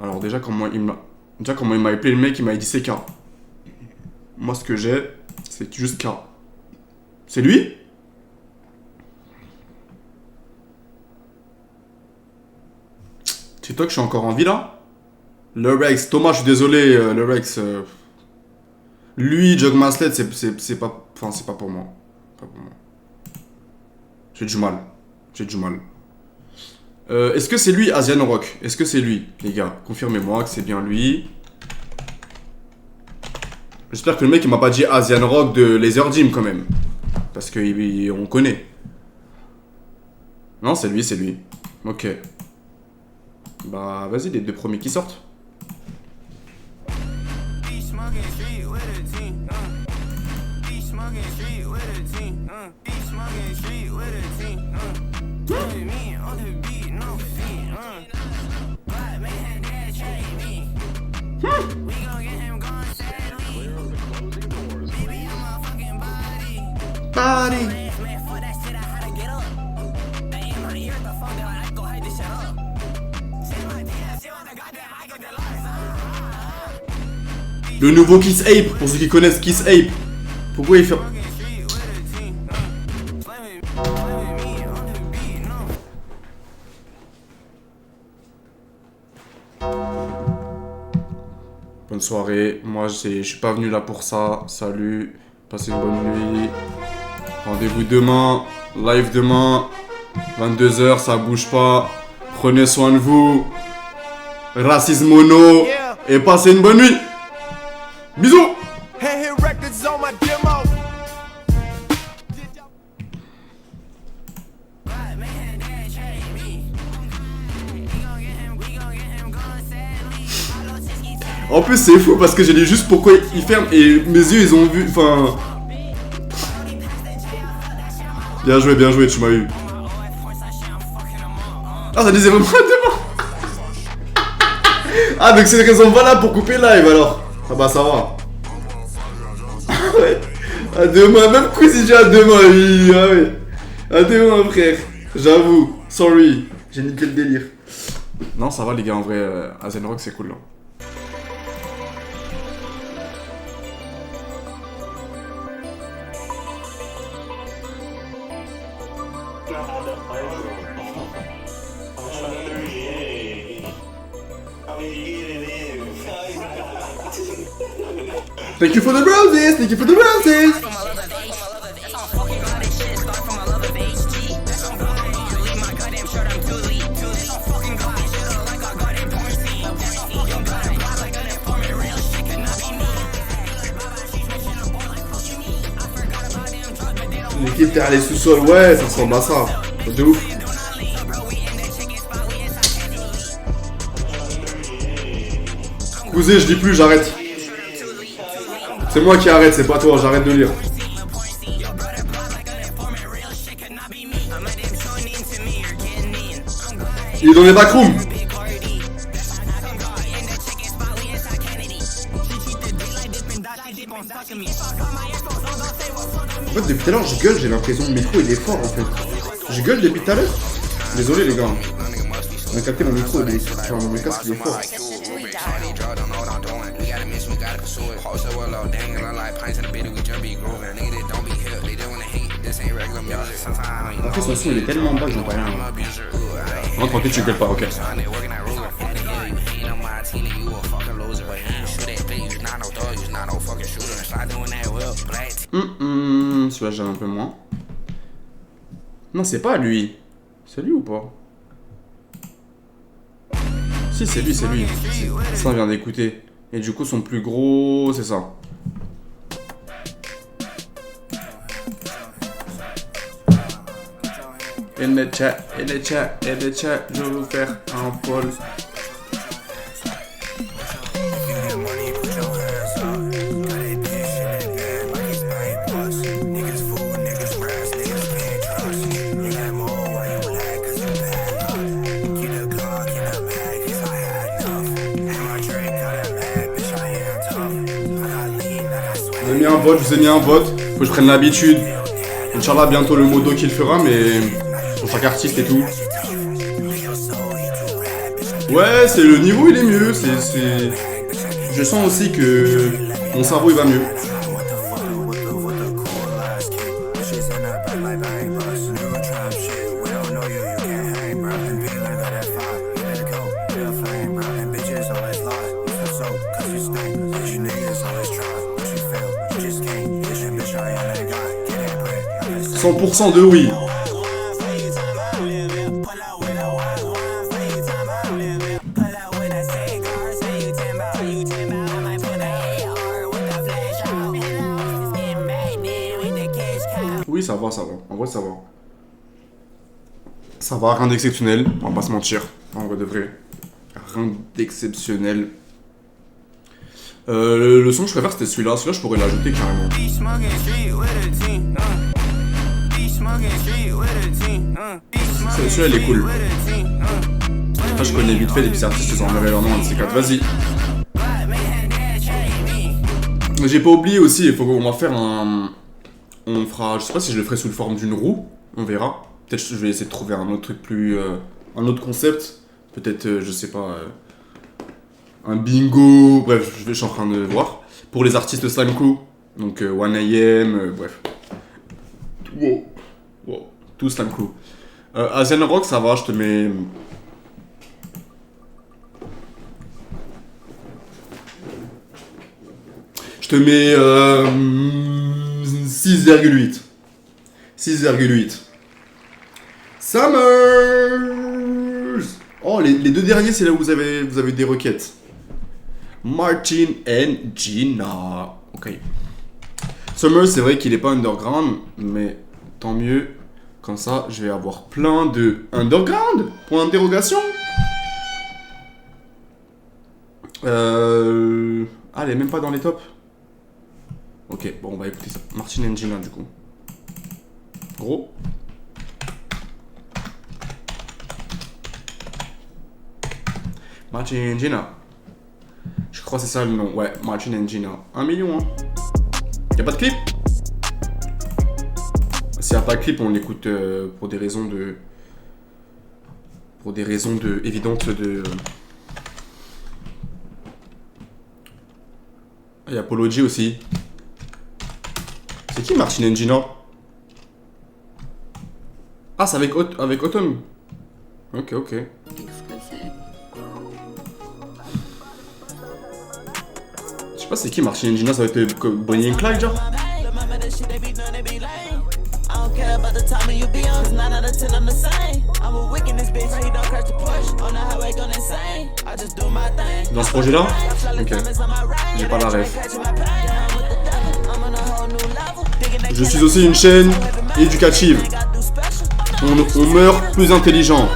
Alors, déjà, comment il m'a appelé le mec, il m'a dit c'est K. Moi, ce que j'ai, c'est juste K. C'est lui? TikTok, je suis encore en vie là? Le Rex, Thomas, je suis désolé, le Rex. Lui, Jog Maslet, c'est pas. Enfin, c'est pas pour moi. Pas pour moi. J'ai du mal. Est-ce que c'est lui, Asian Rock? Est-ce que c'est lui, les gars? Confirmez-moi que c'est bien lui. J'espère que le mec il m'a pas dit Asian Rock de Laser Gym quand même. Parce que on connaît. Non, c'est lui. Ok. Bah, vas-y, les 2 premiers qui sortent. Party. Le nouveau Kiss Ape, pour ceux qui connaissent Kiss Ape. Pourquoi il fait... Bonne soirée, moi je suis pas venu là pour ça. Salut, passez une bonne nuit. Rendez-vous demain, live demain, 22h, ça bouge pas. Prenez soin de vous. Racisme mono. Et passez une bonne nuit. Bisous. En plus, c'est fou parce que j'ai dit juste pourquoi il ferme et mes yeux ils ont vu. Enfin. Bien joué, tu m'as eu. Ah, ça disait vraiment demain. Ah, donc c'est une raison valable pour couper live alors. Ah bah ça va. Ouais. À demain, même Quizy à demain, oui. Ah ouais. À demain, frère. J'avoue. Sorry. J'ai niqué le délire. Non, ça va les gars, en vrai, Azen Rock c'est cool là. Thank you for the roses! Thank you for the roses! L'équipe derrière les sous-sols, ouais, ça ressemble à ça. De ouf. Cousé, je dis plus, j'arrête. C'est moi qui arrête, c'est pas toi, j'arrête de lire. Il est dans les backrooms. En fait, depuis tout à l'heure, je gueule, j'ai l'impression que le micro il est fort en fait. Je gueule depuis tout à l'heure. Désolé les gars. On a capté mon micro, enfin, mon casque il est fort. Après son son il est tellement bas que j'en vois rien. Non tranquille tu gueules pas, ok. Celui-là j'aime un peu moins. Non c'est pas lui. C'est lui ou pas? Si c'est lui, c'est lui. Ça on vient d'écouter. Et du coup son plus gros c'est ça. In the chat, je vais vous faire un poll. Je vous ai mis un vote, faut que je prenne l'habitude. Inch'Allah bientôt le modo qu'il fera, mais pour chaque artiste et tout. Ouais, c'est le niveau il est mieux, je sens aussi que mon cerveau il va mieux. « 100% de oui. Oui, ça va, ça va. En vrai, ça va. Ça va, rien d'exceptionnel. On va pas se mentir. En vrai de vrai. Rien d'exceptionnel. Le son que je préfère, c'était celui-là. Celui-là, je pourrais l'ajouter carrément. Celui-là, il est cool. Là, je connais vite fait des petits artistes, ils ont enlevé leur nom, un de ces quatre. Vas-y. J'ai pas oublié aussi, il faut qu'on va faire un... On fera... Je sais pas si je le ferai sous le forme d'une roue. On verra. Peut-être je vais essayer de trouver un autre truc plus... un autre concept. Peut-être, je sais pas... un bingo... Bref, je suis en train de voir. Pour les artistes Slime Crew. Donc, 1AM, bref. Wow. Wow. Tout Slime Crew. Azen Rock, ça va, je te mets... Je te mets 6,8. 6,8. Summers. Oh, les deux derniers, c'est là où vous avez des requêtes. Martin and Gina. Ok. Summers, c'est vrai qu'il est pas underground, mais tant mieux. Comme ça, je vais avoir plein de underground. Point d'interrogation. Ah, elle est même pas dans les tops. Ok, bon, on va écouter ça. Martin and Gina, du coup. Gros. Martin and Gina. Je crois que c'est ça le nom. Ouais, Martin and Gina. 1 million, hein. Y'a pas de clip? S'il y a pas de clip, on l'écoute pour des raisons de... évidentes de... Il y a Polo G aussi. C'est qui Martin and Gina? Ah, c'est avec Autumn. Ok, ok. Je sais pas c'est qui Martin and Gina, ça va être Bonnie and Clyde, genre? Dans ce projet-là? Ok. J'ai pas la ref. Je suis aussi une chaîne éducative. On meurt plus intelligent.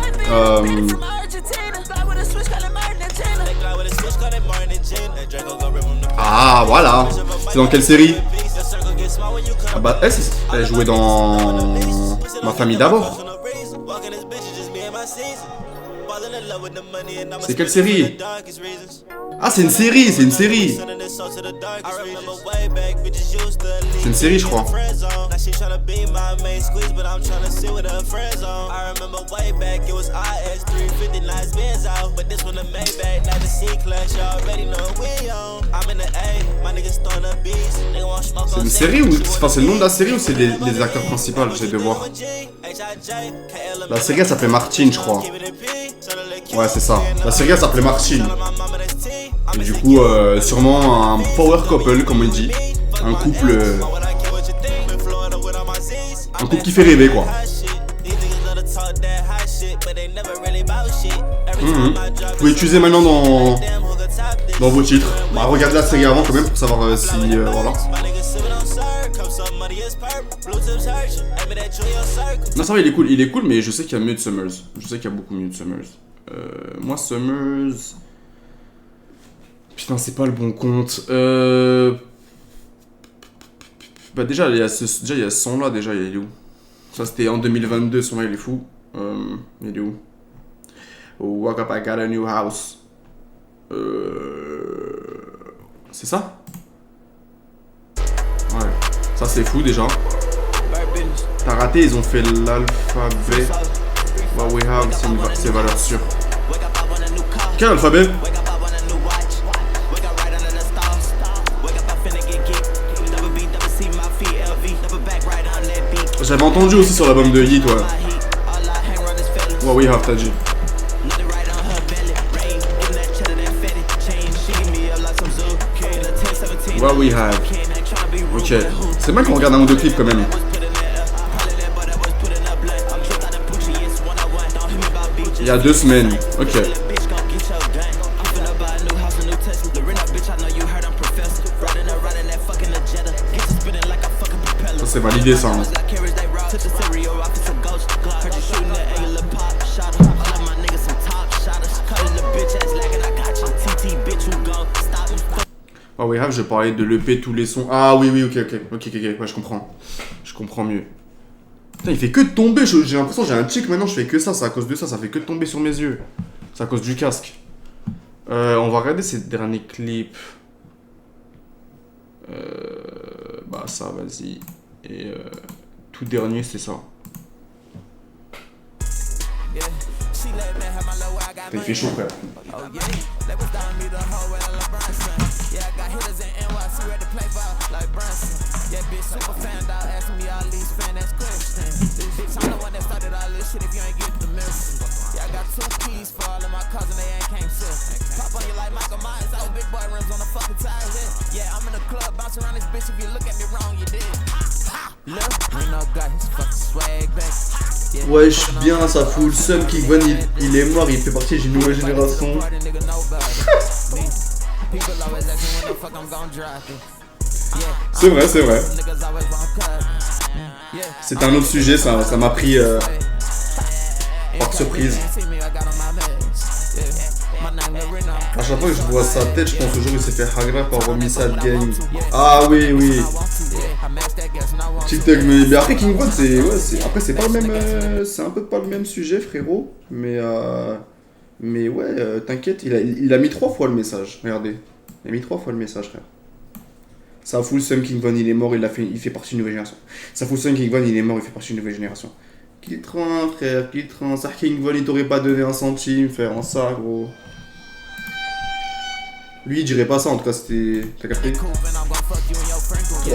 Ah, voilà. C'est dans quelle série? Ah bah, elle jouait dans Ma famille d'abord. C'est quelle série? Ah, c'est une série, c'est une série. C'est une série, je crois. C'est une série ou... Enfin, c'est le nom de la série ou c'est les acteurs principaux? J'essaie de voir. La série, elle s'appelait Martin, je crois. Ouais, c'est ça. La série, elle s'appelait Martin. Et du coup, sûrement un power couple, comme on dit. Un couple... un couple qui fait rêver, quoi. Vous pouvez utiliser maintenant dans vos titres. Bah, regardez la série avant quand même pour savoir si... voilà. Non, ça va, il est cool, mais je sais qu'il y a mieux de Summers. Je sais qu'il y a beaucoup mieux de Summers. Moi, Summers... Putain, c'est pas le bon compte. Bah déjà, il y a ce son-là, déjà, il est où? Ça, c'était en 2022, ce son-là, il est fou. Il est où? Woke up, I got a new house. C'est ça? Ouais. Ça, c'est fou, déjà. T'as raté, ils ont fait l'alphabet. What we have, c'est valeur sûre. Quel alphabet? J'avais entendu aussi sur l'album de Yeet, ouais. What we have, t'as dit. What we have. Ok. C'est bien qu'on regarde un ou deux clips quand même. Il y a 2 semaines. Ok. Ça c'est validé ça. Hein. Oh we have, je parlais de l'EP tous les sons. Ah oui, ok, ouais, je comprends. Je comprends mieux. Putain, il fait que de tomber, j'ai l'impression que j'ai un tic maintenant, je fais que ça, c'est à cause de ça, ça fait que de tomber sur mes yeux. C'est à cause du casque. On va regarder ces derniers clips. Bah ça, vas-y. Et tout dernier, c'est ça. Il fait chaud, frère. Wesh, bien, ça fout le seum. Kickvan, il est mort, il fait partie d'une nouvelle génération. C'est vrai, c'est vrai. C'est un autre sujet, ça m'a pris par surprise. À chaque fois que je vois sa tête, je pense au jour où il s'est fait hagra par Romy Sad Gang. Ah oui, oui. TikTok, mais après King Von, c'est. Ouais, après, c'est pas le même. C'est un peu pas le même sujet, frérot. Mais ouais, t'inquiète, il a mis 3 fois le message. Regardez. Il a mis 3 fois le message, frère. Ça full Sum King Von, il est mort, il fait partie d'une nouvelle génération. Ça full Sum King Von, il est mort, il fait partie d'une nouvelle génération. Qu'il train, frère, qu'il train. Ça, King Von, il t'aurait pas donné un centime, frère, en ça, gros. Lui, il dirait pas ça, en tout cas, c'était. T'as capté? 3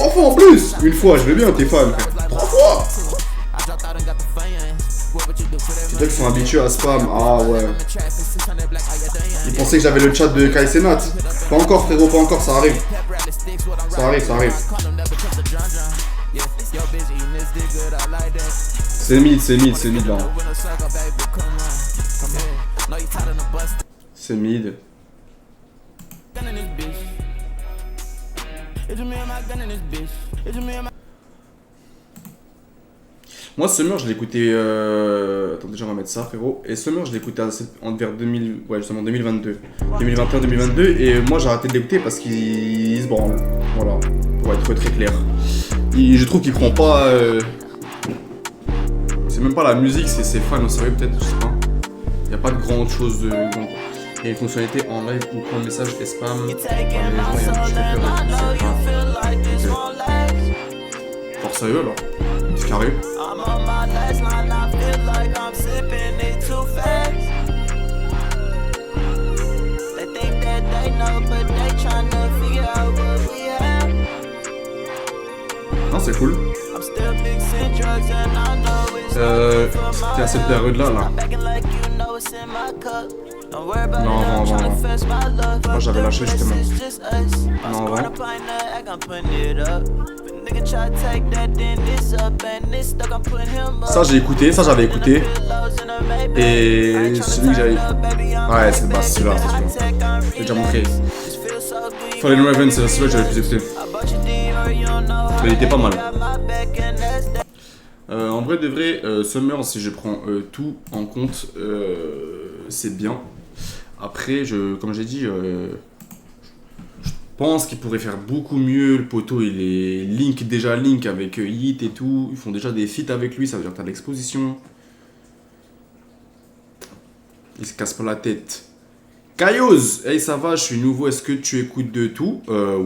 fois en plus! Une fois, je veux bien, t'es fan, frère. 3 fois! C'est toi qui sont habitués à spam. Ah ouais. Ils pensaient que j'avais le chat de Kai Senat. Pas encore, frérot, pas encore, ça arrive. Ça arrive. C'est mid là. C'est mid. Moi, Summer, je l'écoutais. Attends, déjà, on va mettre ça, frérot. Et Summer, je l'écoutais vers 2000. Ouais, justement, 2022. 2021-2022. Et moi, j'ai arrêté de l'écouter parce qu'il se branle. Voilà. Pour être très clair. Je trouve qu'il prend pas. C'est même pas la musique, c'est ses fans au sérieux, peut-être, je sais pas. Y a pas de grande chose de. Il y a une fonctionnalité en live où prendre le message et spam. Fort sérieux alors. C'est carré. Non, c'est cool. C'était à cette période-là, là. Non, avant. Moi, j'avais lâché justement. Non, avant. Ça, j'avais écouté. Et celui que j'avais. Ouais, c'est celui-là, c'est celui-là. J'ai déjà montré. Fallen Raven, c'est celui-là que j'avais plus écouté. Il était pas mal. En vrai de vrai, Summer, si je prends tout en compte, c'est bien. Après, comme j'ai dit, je pense qu'il pourrait faire beaucoup mieux. Le poteau, il est link avec Yeet et tout. Ils font déjà des feats avec lui, ça veut dire que t'as de l'exposition. Il se casse pas la tête. Kaioz, hey, ça va, je suis nouveau, est-ce que tu écoutes de tout?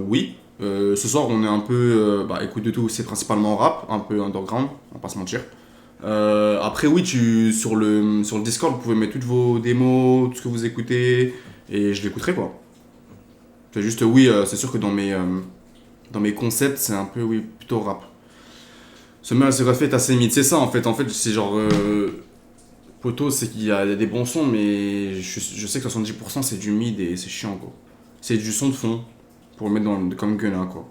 Oui. Ce soir, on est un peu. Écoute de tout, c'est principalement rap, un peu underground, on va pas se mentir. Après, oui, sur le Discord, vous pouvez mettre toutes vos démos, tout ce que vous écoutez, et je l'écouterai quoi. C'est juste, oui, c'est sûr que dans mes concepts, c'est un peu, oui, plutôt rap. Summer se refait assez mid, c'est ça en fait, c'est genre. Poto, c'est qu'il y a des bons sons, mais je sais que 70% c'est du mid et c'est chiant quoi. C'est du son de fond. Pour le mettre comme gun quoi.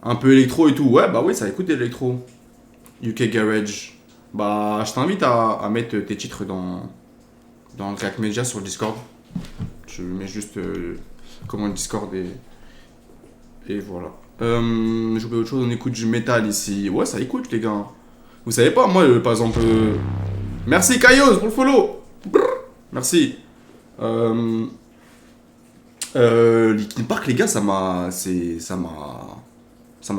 Un peu électro et tout. Ouais, bah oui, ça écoute d'électro. UK Garage. Bah, je t'invite à mettre tes titres dans le React Media sur le Discord. Je mets juste comment le Discord et voilà. J'oublie autre chose, on écoute du métal ici. Ouais, ça écoute les gars. Vous savez pas, moi par exemple. Merci Kaioz pour le follow. Brrr, merci. Linkin Park, les gars, ça m'a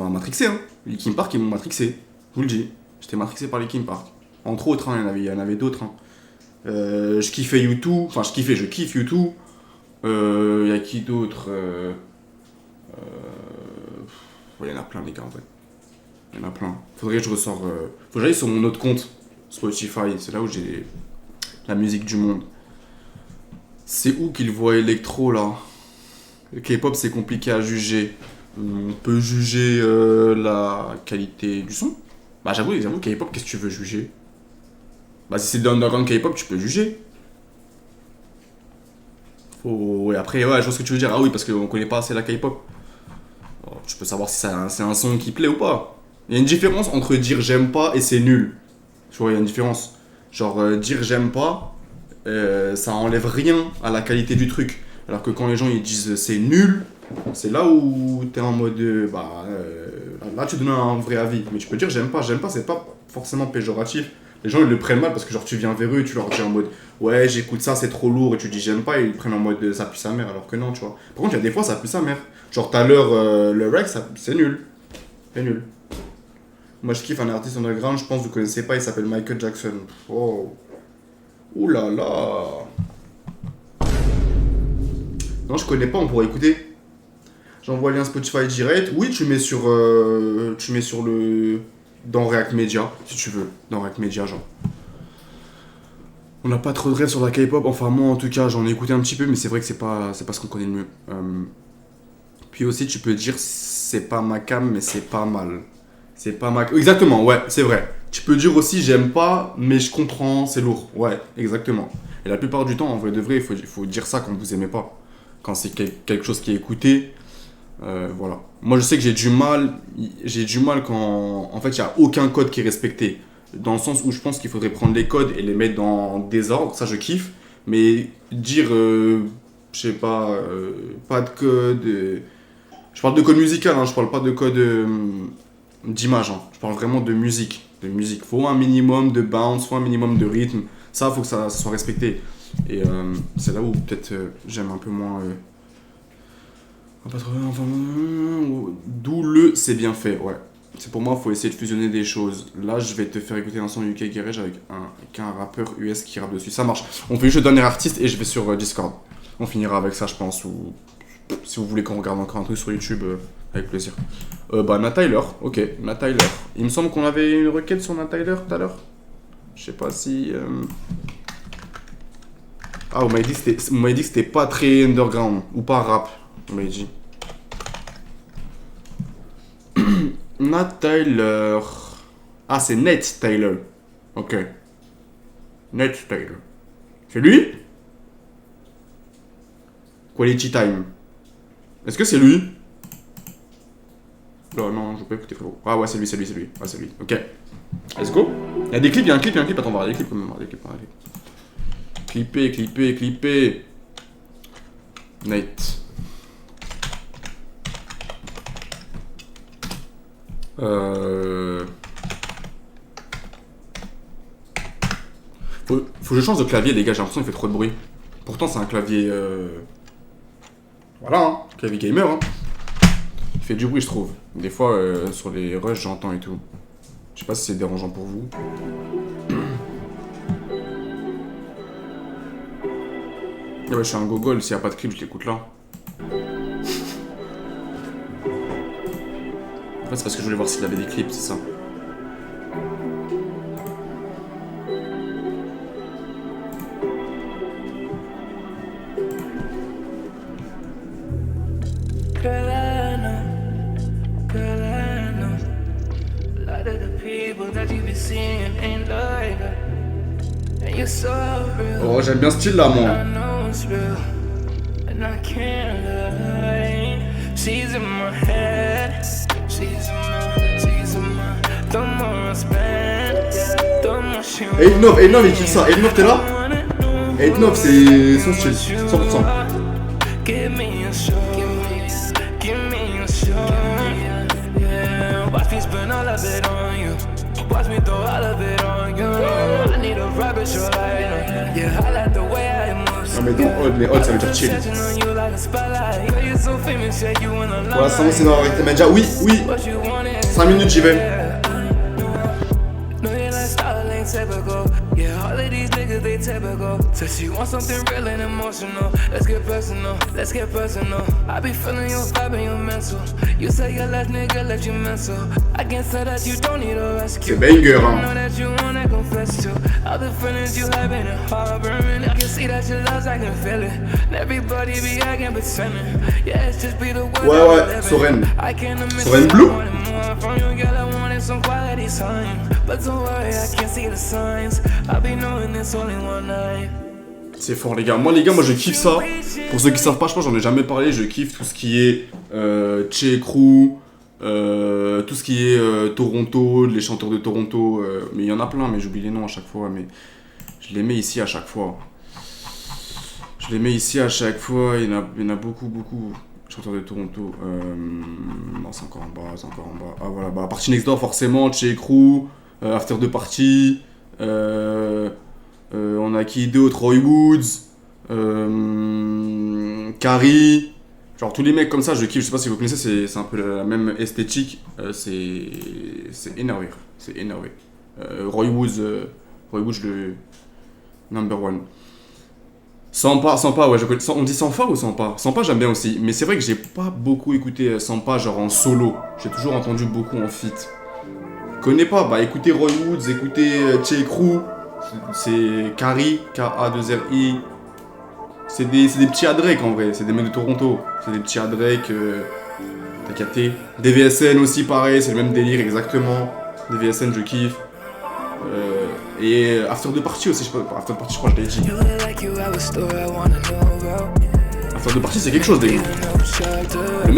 matrixé, hein. Linkin Park, ils m'ont matrixé. Je vous le dis. J'étais matrixé par Linkin Park. Entre autres, hein, il y en avait d'autres. Hein. Je kiffais U2. Enfin, je kiffe U2. Il y a qui d'autre il y en a plein, les gars, en fait. Il y en a plein. Faudrait que je ressors. Faut que j'aille sur mon autre compte, Spotify. C'est là où j'ai la musique du monde. C'est où qu'ils voient électro, là? Le K-pop, c'est compliqué à juger. On peut juger la qualité du son. Bah j'avoue, K-pop, qu'est-ce que tu veux juger? Bah si c'est de l'underground K-pop, tu peux juger. Ouais, après, ouais, je vois ce que tu veux dire. Ah oui, parce qu'on connaît pas assez la K-pop. Alors, tu peux savoir si c'est un son qui plaît ou pas. Il y a une différence entre dire j'aime pas et c'est nul. Tu vois, il y a une différence. Genre, dire j'aime pas, ça enlève rien à la qualité du truc. Alors que quand les gens ils disent c'est nul, c'est là où t'es en mode là tu donnes un vrai avis. Mais tu peux dire j'aime pas c'est pas forcément péjoratif. Les gens ils le prennent mal parce que genre tu viens vers eux et tu leur dis en mode ouais j'écoute ça c'est trop lourd et tu dis j'aime pas et ils prennent en mode ça pue sa mère alors que non tu vois. Par contre il y a des fois ça pue sa mère. Genre tout à l'heure le rec c'est nul. C'est nul. Moi je kiffe un artiste underground, je pense que vous connaissez pas, il s'appelle Michael Jackson. Oh. Ouh là là. Non je connais pas, on pourrait écouter. J'envoie le lien Spotify direct. Oui tu mets sur le... Dans React Media, si tu veux. Dans React Media, genre. On n'a pas trop de rêves sur la K-pop. Enfin, moi, en tout cas, j'en ai écouté un petit peu, mais c'est vrai que c'est pas ce qu'on connaît le mieux. Puis aussi, tu peux dire, c'est pas ma cam, mais c'est pas mal. C'est pas ma... Exactement, ouais, c'est vrai. Tu peux dire aussi, j'aime pas, mais je comprends, c'est lourd. Ouais, exactement. Et la plupart du temps, en vrai de vrai, il faut dire ça quand vous aimez pas. Quand c'est quelque chose qui est écouté... voilà. Moi je sais que j'ai du mal quand en fait il n'y a aucun code qui est respecté. Dans le sens où je pense qu'il faudrait prendre les codes et les mettre dans désordre, ça je kiffe. Mais dire, je sais pas, pas de code. Je parle de code musical, hein, je parle pas de code d'image. Hein. Je parle vraiment de musique. Faut un minimum de bounce, faut un minimum de rythme. Ça, faut que ça soit respecté. Et c'est là où peut-être j'aime un peu moins. D'où le c'est bien fait, ouais. C'est pour moi, faut essayer de fusionner des choses. Là, je vais te faire écouter un son UK Garage avec un rappeur US qui rappe dessus. Ça marche. On fait juste le dernier artiste et je vais sur Discord. On finira avec ça, je pense. Ou si vous voulez qu'on regarde encore un truc sur YouTube, avec plaisir. Nat Tyler, ok, Nat Tyler. Il me semble qu'on avait une requête sur Nat Tyler tout à l'heure. Je sais pas si. Ah, vous m'avez dit que c'était pas très underground ou pas rap. Vous m'avez dit. Nat Tyler. Ah, c'est Nate Taylor. Ok. Nate Taylor. C'est lui? Quality Time. Est-ce que c'est lui? Non, non, je peux pas écouter frérot. Ah ouais, c'est lui. Ah, c'est lui. Ok. Let's go. Il y a des clips, Attends, on va regarder les clips quand même. Clipper. Nate. Faut que je change de clavier, les gars, j'ai l'impression qu'il fait trop de bruit. Pourtant, c'est un clavier. Voilà, hein, clavier gamer. Hein. Il fait du bruit, je trouve. Des fois, sur les rushs, j'entends et tout. Je sais pas si c'est dérangeant pour vous. Ouais, je suis un gogol, s'il n'y a pas de clip, je l'écoute là. En fait, c'est parce que je voulais voir s'il avait des clips, c'est ça. Oh, j'aime bien ce style là, moi. Eight9, il kiffe ça. Eight9, t'es là? Eight9, c'est son style, 100%. Non mais dans Odd, ça veut dire chill. Pour l'instant c'est dans React Media. Oui, 5 minutes j'y vais. Yeah, all of these niggas, they typical. So she wants something real and emotional. Let's get personal. I be feeling your vibe and your mental. You say your last nigga left you mental. I can say that you don't need a rescue. C'est banger, hein. I know that you wanna confess to. All the feelings you have in a harboring. I can see that you lost, I can feel it. Everybody be acting pretending. Yeah, it's just be the way. Ouais, Soren. Soren Blue. From you, girl, I wanted some quality time. But don't worry, I can see the signs. I'll be knowing this only one night. C'est fort les gars, moi je kiffe ça. Pour ceux qui savent pas, je pense j'en ai jamais parlé, je kiffe tout ce qui est Che Crew, tout ce qui est Toronto, les chanteurs de Toronto, mais il y en a plein, mais j'oublie les noms à chaque fois, mais je les mets ici à chaque fois. Il y en a beaucoup, chanteurs de Toronto. Non, c'est encore en bas. Ah voilà, bah Party Next Door forcément, Che Crew, After the Party, On a qui d'autre? Roy Woods, Carrie. Genre tous les mecs comme ça, je kiffe. Je sais pas si vous connaissez, c'est un peu la même esthétique. C'est énervé. C'est énervé. Roy Woods, le number one. Sampa, ouais, je connais. On dit Sampa ou Sampa? Sampa, j'aime bien aussi. Mais c'est vrai que j'ai pas beaucoup écouté Sampa, genre en solo. J'ai toujours entendu beaucoup en feat. Connais pas? Bah écoutez Roy Woods, écoutez Che Crew. C'est Carrie, K-A-2-R-I. C'est des petits à Drake en vrai, c'est des mecs de Toronto. C'est des petits à Drake, t'as capté. DVSN aussi pareil, c'est le même délire exactement. DVSN je kiffe. Et After the Party aussi, je sais pas, After the Party je crois que je l'ai dit. After the Party c'est quelque chose les gars. Le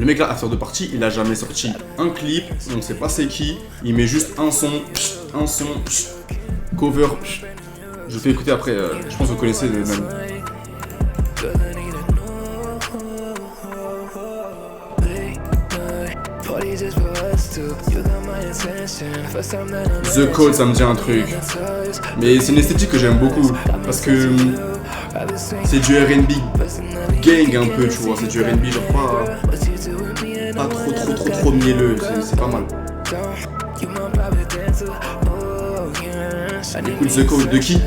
mec là, After the Party, il a jamais sorti un clip, on sait pas c'est qui, il met juste un son, cover. Je fais écouter après, je pense que vous connaissez le même. The Code, ça me dit un truc. Mais c'est une esthétique que j'aime beaucoup. Parce que c'est du R&B gang un peu, tu vois. C'est du R&B genre pas trop mielleux. C'est pas mal. Écoute The Code de qui?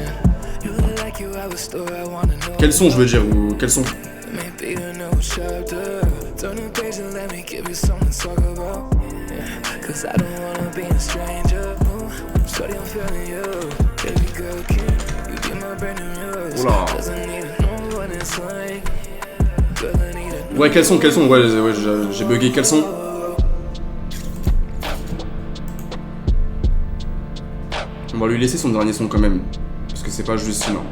Quels sont, je veux dire, ou quels sont? Oula. Ouais, quels sont? Ouais, j'ai bugué, quels sont? On va lui laisser son dernier son quand même. Parce que c'est pas juste sinon.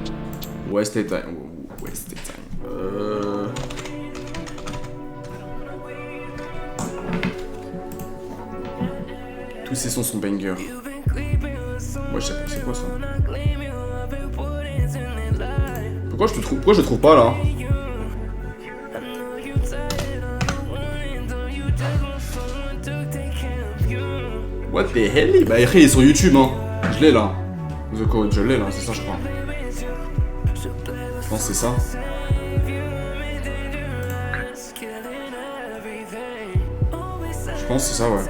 Wasted Time. Tous ces sons sont bangers. Ouais, je sais pas, c'est quoi ça? Pourquoi je le trouve pas là? What the hell? Bah après il est sur YouTube hein. Je l'ai là. The Code, je l'ai là, c'est ça je crois. Je pense que c'est ça. Je pense que c'est ça ouais.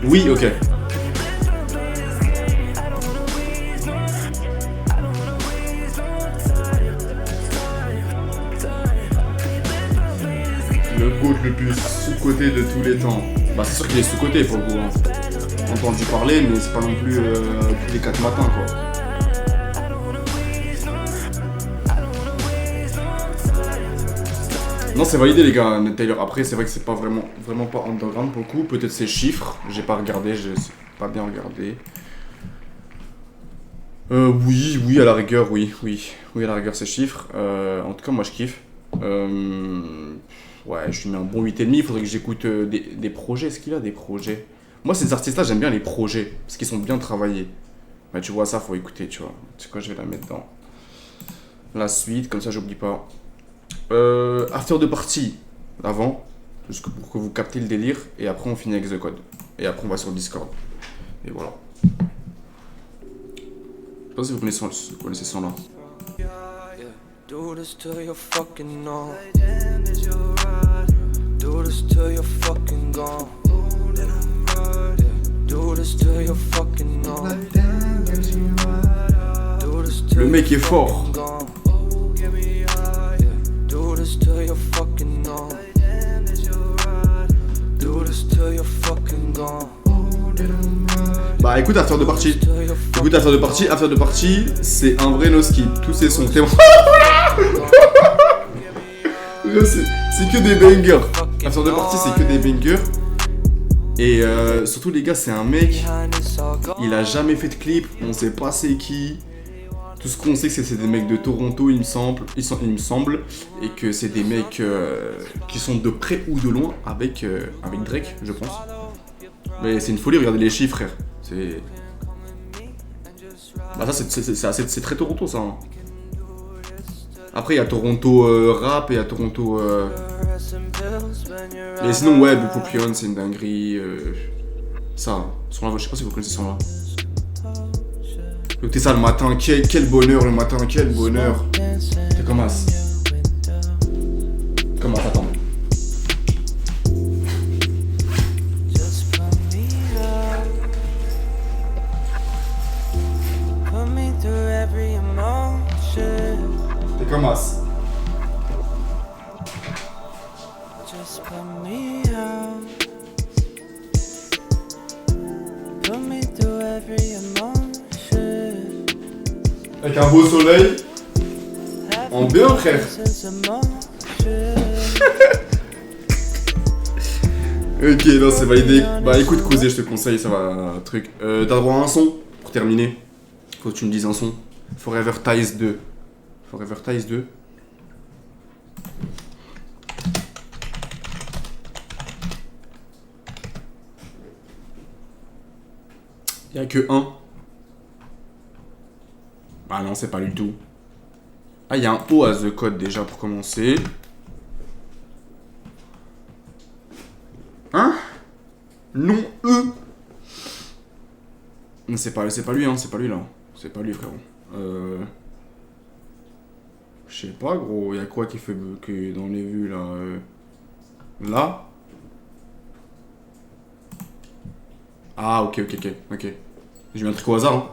Oui, ok. Le GOAT le plus sous-coté de tous les temps. Bah c'est sûr qu'il est sous-coté pour le coup. Hein. Entendu parler, mais c'est pas non plus tous les 4 matins quoi. Non, c'est validé les gars, Ned Taylor. Après, c'est vrai que c'est pas vraiment pas underground pour le coup. Peut-être ses chiffres, j'ai pas regardé, je sais pas bien regardé. Oui, à la rigueur, oui, à la rigueur ses chiffres. En tout cas, moi je kiffe. Ouais, je lui mets un bon 8,5. Il faudrait que j'écoute des projets. Est-ce qu'il a des projets? Moi, ces artistes-là, j'aime bien les projets parce qu'ils sont bien travaillés. Mais tu vois, ça, faut écouter, tu vois. Tu sais quoi, je vais la mettre dans la suite, comme ça, j'oublie pas. After the Party, avant, juste pour que vous captez le délire, et après on finit avec The Code. Et après on va sur Discord. Et voilà. Je sais pas si vous connaissez ce son là. Do this till you're fucking on. Do this till you're fucking gone. Do this till you're fucking on. Le mec est fort. Bah écoute After the Party. After the Party, c'est un vrai no skip. Tous ces sons. C'est que des bangers. After the Party, c'est que des bangers. Et surtout les gars, c'est un mec. Il a jamais fait de clip. On sait pas c'est qui. Tout ce qu'on sait, c'est que c'est des mecs de Toronto, il me semble, et que c'est des mecs qui sont de près ou de loin avec Drake, je pense. Mais c'est une folie, regardez les chiffres, frère. C'est Bah ça c'est très Toronto ça. Hein. Après il y a Toronto rap et il y a Toronto... Mais sinon ouais, Bupopulon c'est une dinguerie. Ça, son là, je sais pas si vous connaissez son là. Écoutez ça le matin, quel bonheur le matin, quel bonheur. C'est comme ça. Comment attends. C'est comme ça. Avec un beau soleil. En bien frère. Ok, non, c'est validé. Bah écoute, Causé, je te conseille, ça va, truc. T'as droit à un son pour terminer. Faut que tu me dises un son. Forever Ties 2. Forever Ties 2. Y'a que un. Ah non, c'est pas du tout. Ah, il y a un O à The Code déjà pour commencer. Hein? Non, E. C'est pas lui, hein, c'est pas lui là. C'est pas lui, frérot. Je sais pas, gros. Y'a quoi qui fait que dans les vues là? Là? Ah, ok. J'ai mis un truc au hasard, hein.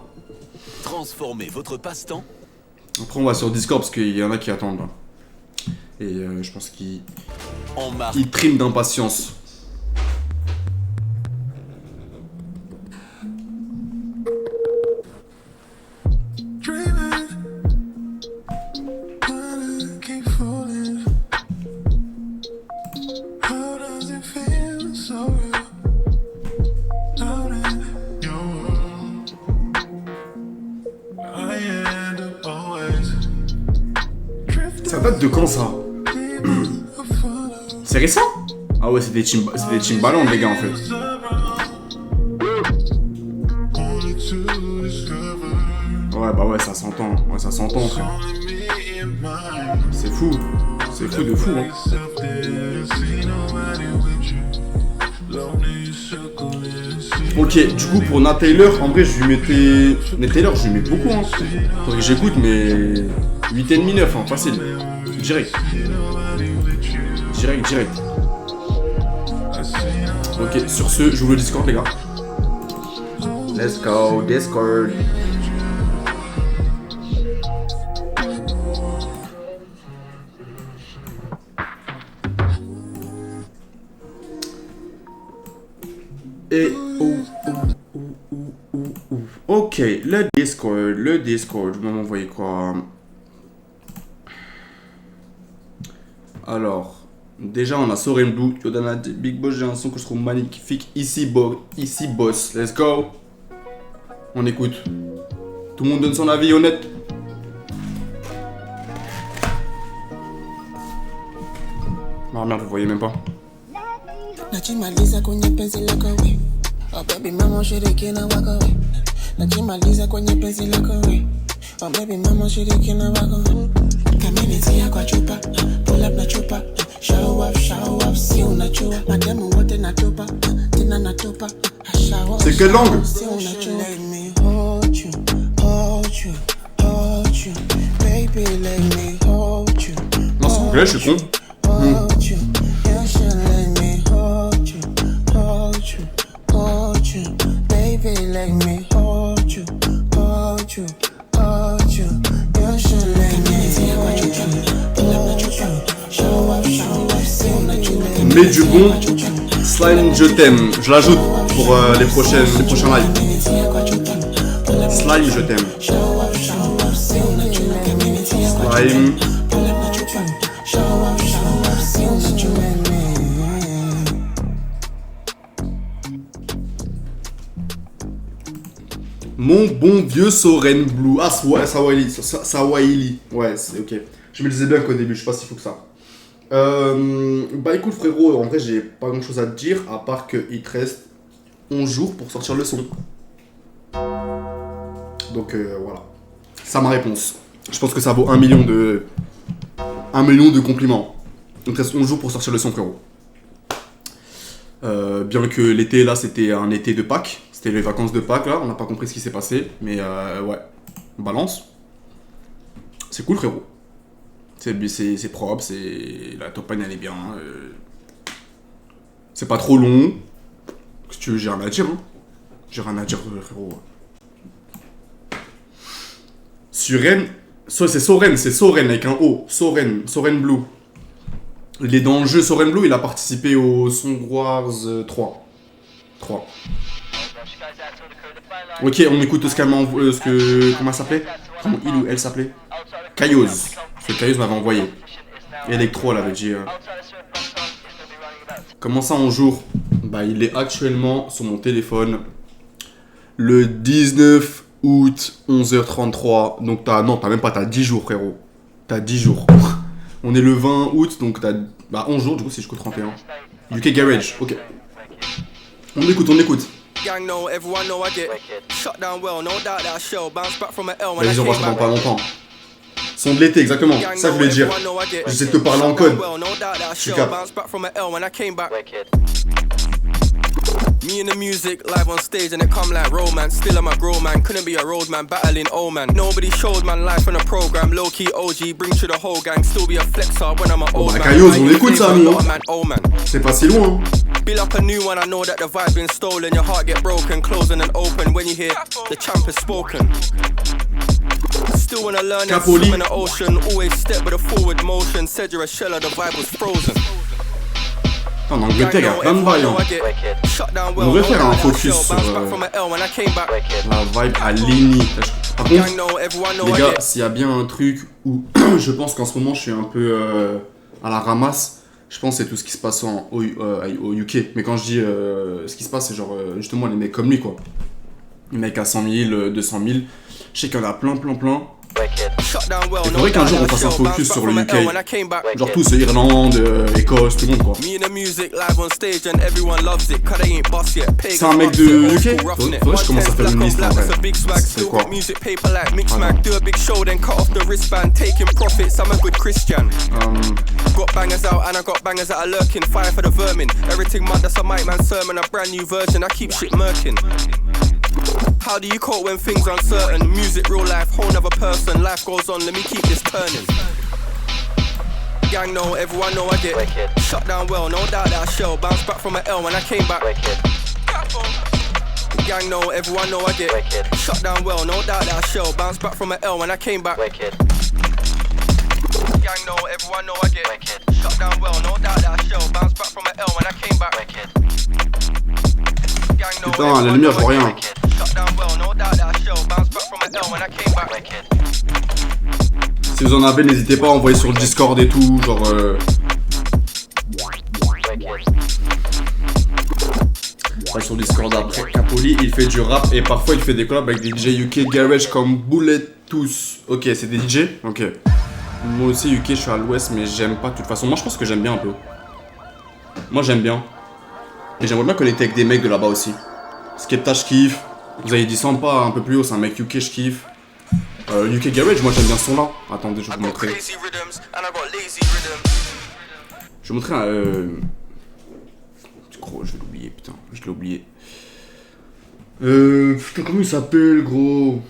Transformez votre passe-temps. Après, on va sur Discord parce qu'il y en a qui attendent là. Et je pense qu'ils triment d'impatience. Ça date de quand ça? C'est récent? Ah ouais, c'est des Timbaland les gars en fait. Ouais bah ouais, ça s'entend. Ouais, ça s'entend frère. C'est fou de fou hein. Ok, du coup pour Nat Taylor, en vrai je lui mettais... Nat Taylor je lui mets beaucoup hein. Faudrait que j'écoute mais... 8,5, 9 hein, facile. Direct. Ok, sur ce, j'ouvre le Discord les gars. Let's go, Discord. Et ok, le Discord, vous m'envoyez quoi? Alors, déjà on a Soren Blue, Yodana, Big Boss, j'ai un son que je trouve magnifique. Ici Boss, let's go. On écoute. Tout le monde donne son avis honnête. Ah merde, vous voyez même pas. Nachimaliza kwenye penzi lako we. Oh baby mama shiriki na wako we. Nachimaliza kwenye penzi lako we. Oh baby mama shiriki na wako we. Kamenitia kwa chupa, pull up na chupa. Show off, si unachua. Mademu wote natupa, tena natupa. C'est quelle langue? Si unachua. Let me hold you. Baby let me hold you. Non, c'est anglais, je suis con. Hold you. You should let me hold you. Baby let me hold you. You should let me hold you. Show off, si unachua. Mets du bon. Slime, je t'aime. Je l'ajoute pour les prochains lives. Slime, je t'aime. Slime. Mon bon vieux Soren Blue. Ah, ouais, Sawahili. Ouais, c'est ok. Je me le disais bien qu'au début, je sais pas s'il faut que ça. Bah écoute frérot, en vrai j'ai pas grand chose à te dire à part qu'il te reste 11 jours pour sortir le son. Donc voilà. Ça ma réponse. Je pense que ça vaut 1 million de... 1 million de compliments. Donc il reste 11 jours pour sortir le son, frérot. Bien que l'été, là, c'était un été de Pâques. C'était les vacances de Pâques, là. On n'a pas compris ce qui s'est passé. Mais ouais, on balance. C'est cool, frérot. C'est propre, la top line, elle est bien. C'est pas trop long. Si tu veux, j'ai rien à dire. Hein. J'ai rien à dire, frérot. Suren, c'est Soren avec un O. Soren Blue. Il est dans le jeu Soren Blue, il a participé au Song Wars 3. Ok, on écoute comment elle s'appelait? Comment il ou elle s'appelait? Kaioz. Ce que Kaioz m'avait envoyé. Electro, elle avait dit. Comment ça en jour? Bah, il est actuellement sur mon téléphone le 19 août, 11h33. Donc t'as même pas, t'as 10 jours, frérot. T'as 10 jours. On est le 20 août, donc t'as 11 jours, du coup, c'est jusqu'au 31. UK Garage, ok. On écoute. Vas-y, on va dans pas longtemps. Son de l'été, exactement. Ça, je voulais dire. J'essaie de te parler en code. Je suis cap. Me and the music live on stage and it come like romance. Still I'm a grown man, couldn't be a road man, battling old man. Nobody showed man life on a program, low key OG, bring to the whole gang. Still be a flexer when I'm an old man. Kaioz, on écoute ça, nous. C'est pas si loin. Build up a new one, I know that the vibe been stolen. Your heart get broken, closing and open when you hear the champ has spoken. Still wanna learn and swim in the ocean. Always step with a forward motion. Said you're a sheller, the vibe was frozen. En Angleterre, il y a plein de bails. On devrait faire un focus sur la vibe à Léni. Par contre, les gars, s'il y a bien un truc où je pense qu'en ce moment je suis un peu à la ramasse, je pense que c'est tout ce qui se passe au UK. Mais quand je dis ce qui se passe, c'est genre justement les mecs comme lui, quoi. Les mecs à 100 000, 200 000. Je sais qu'il y en a plein. Il faudrait qu'un jour on fasse un focus sur le UK. Genre tous, Irlande, Écosse, tout le monde, quoi. C'est un mec de UK? Faudrait que je commence à faire une liste en vrai. C'est quoi? Got bangers out and I got bangers that are lurking. Fire for the vermin. Everything mad, that's a mic man sermon. A brand new version, I keep shit murking. How do you cope when things are uncertain? Music, real life, whole nother person. Life goes on, let me keep this turning. Gang know, everyone know I get shut down well, no doubt that I shall bounce back from an L when I came back. Gang know, everyone know I get shut down well, no doubt that I shall bounce back from an L when I came back. Gang know, everyone know I get shut down well, no doubt that I shall bounce back from an L when I came back. Putain, la lumière, je vois rien. Si vous en avez, n'hésitez pas à envoyer sur le Discord et tout, genre pas sur le Discord après. Capoli, il fait du rap et parfois il fait des collabs avec des DJ UK Garage comme Bullet Tous. Ok, c'est des DJ? Ok. Moi aussi UK, je suis à l'ouest, mais j'aime pas de toute façon. Moi je pense que j'aime bien un peu. Moi j'aime bien. Et j'aimerais bien connecter avec des mecs de là-bas aussi. Skepta, je kiffe. Vous avez dit Sampa un peu plus haut, c'est un mec UK, je kiffe. UK Garage, moi j'aime bien ce son là. Attendez, je vais vous montrer. Je vais vous montrer un. Gros, je vais l'oublier, putain, je l'ai oublié. Putain, comment il s'appelle, gros?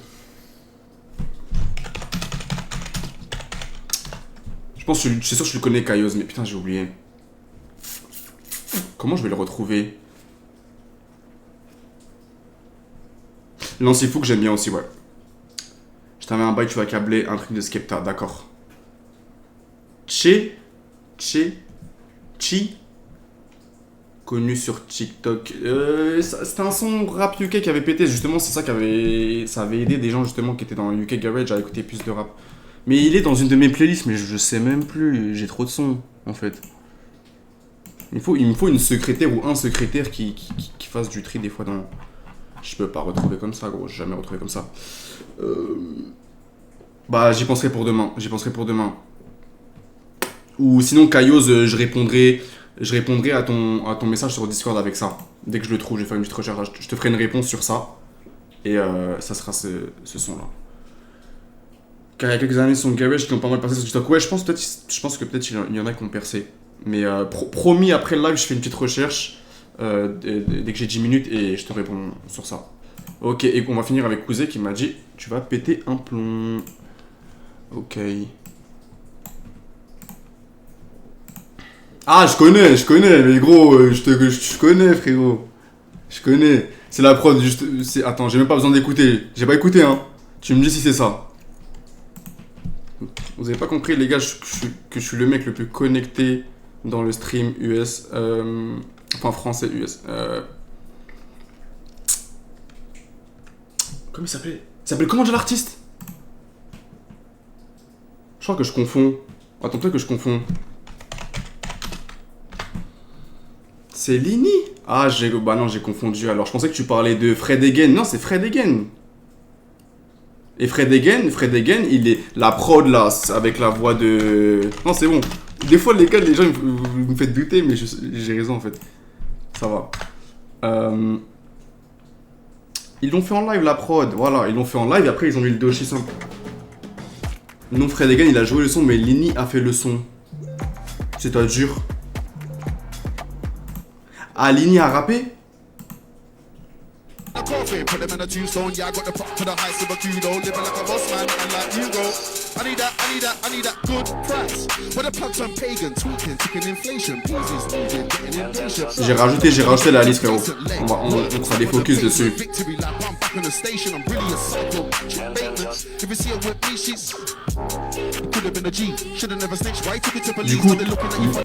Je pense que je suis sûr que je le connais, Kaioz, mais putain, j'ai oublié. Comment je vais le retrouver? Lancez fou que j'aime bien aussi, ouais. Je t'avais un bail, tu vas câbler un truc de Skepta, d'accord. Chi connu sur TikTok. C'était un son rap UK qui avait pété, justement, c'est ça ça avait aidé des gens justement qui étaient dans UK Garage à écouter plus de rap. Mais il est dans une de mes playlists, mais je sais même plus, j'ai trop de sons en fait. Il me faut une secrétaire ou un secrétaire qui fasse du tri des fois dans... Je peux pas retrouver comme ça, gros, j'ai jamais retrouvé comme ça. Bah, j'y penserai pour demain, Ou sinon, Kaioz, je répondrai à ton message sur Discord avec ça. Dès que je le trouve, je vais faire une petite recherche. Je te ferai une réponse sur ça. Et ça sera ce son-là. Car il y a quelques années, son garage qui ont pas mal percé sur TikTok. Ouais, je pense que peut-être il y en a qui ont percé. Mais promis, après le live, je fais une petite recherche dès que j'ai 10 minutes et je te réponds sur ça. Ok, et on va finir avec Kouzé qui m'a dit tu vas péter un plomb. Ok. Ah, je connais, mais gros, je connais, frérot. Je connais. C'est la prod, juste. Attends, j'ai même pas besoin d'écouter. J'ai pas écouté, hein. Tu me dis si c'est ça. Vous avez pas compris, les gars, que je suis le mec le plus connecté dans le stream US. Enfin, français US. Comment il s'appelait? Il s'appelle comment déjà l'artiste? Je crois que je confonds. Attends, peut-être que je confonds. C'est Lini? Ah, bah non, j'ai confondu. Alors, je pensais que tu parlais de Fred Again. Non, c'est Fred Again. Et Fred Again, il est la prod là, avec la voix de... Non, c'est bon. Des fois, les gars, les gens, vous me faites douter, mais j'ai raison en fait. Ça va. Ils l'ont fait en live, la prod. Voilà, ils l'ont fait en live et après, ils ont mis le Doshi simple. Non, Fred Again, il a joué le son, mais Lini a fait le son. C'est-à-dire... Ah, Lini a rappé? J'ai rajouté la liste, frérot. On fera des focus dessus. Du coup,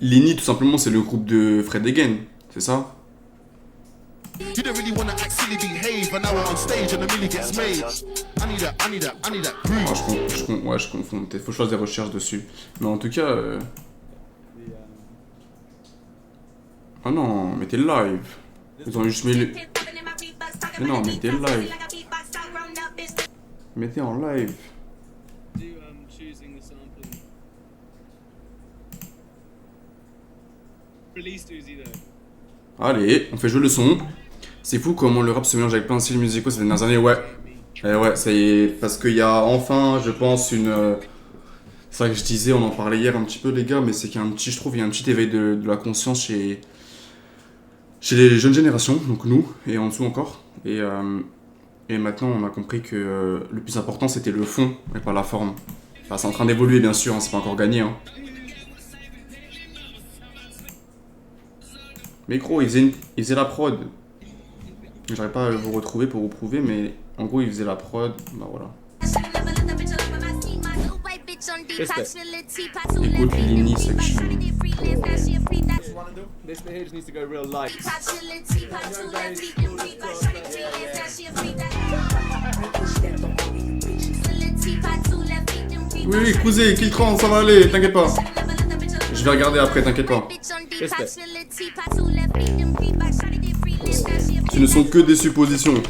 Lini, tout simplement, c'est le groupe de Fred Again, c'est ça? You don't really wanna actually behave, but now we're on stage and the milli gets made. I need that groove. Ouais, je confonds. Peut-être faut que je fasse des recherches dessus. Mais en tout cas. Ah non, mettez le live. Ils ont juste mis le. Mais non, mettez le live. Mettez en live. Allez, on fait jouer le son. C'est fou comment le rap se mélange avec plein de styles musicaux ces dernières années, ouais. Ouais, ça y est, parce qu'il y a enfin, je pense, une... C'est ça que je disais, on en parlait hier un petit peu, les gars, mais c'est qu'il y a un petit, je trouve, il y a un petit éveil de la conscience chez les jeunes générations, donc nous, et en dessous encore. Et maintenant, on a compris que le plus important, c'était le fond, et pas la forme. Enfin, c'est en train d'évoluer, bien sûr, hein, c'est pas encore gagné, hein. Mais gros, il faisait la prod. J'arrive pas à vous retrouver pour vous prouver, mais en gros, il faisait la prod. Bah voilà. Écoute Lini section. Oui, Kouzé, kill 30, ça va aller, t'inquiète pas. Je vais regarder après, t'inquiète pas. Ce ne sont que des suppositions.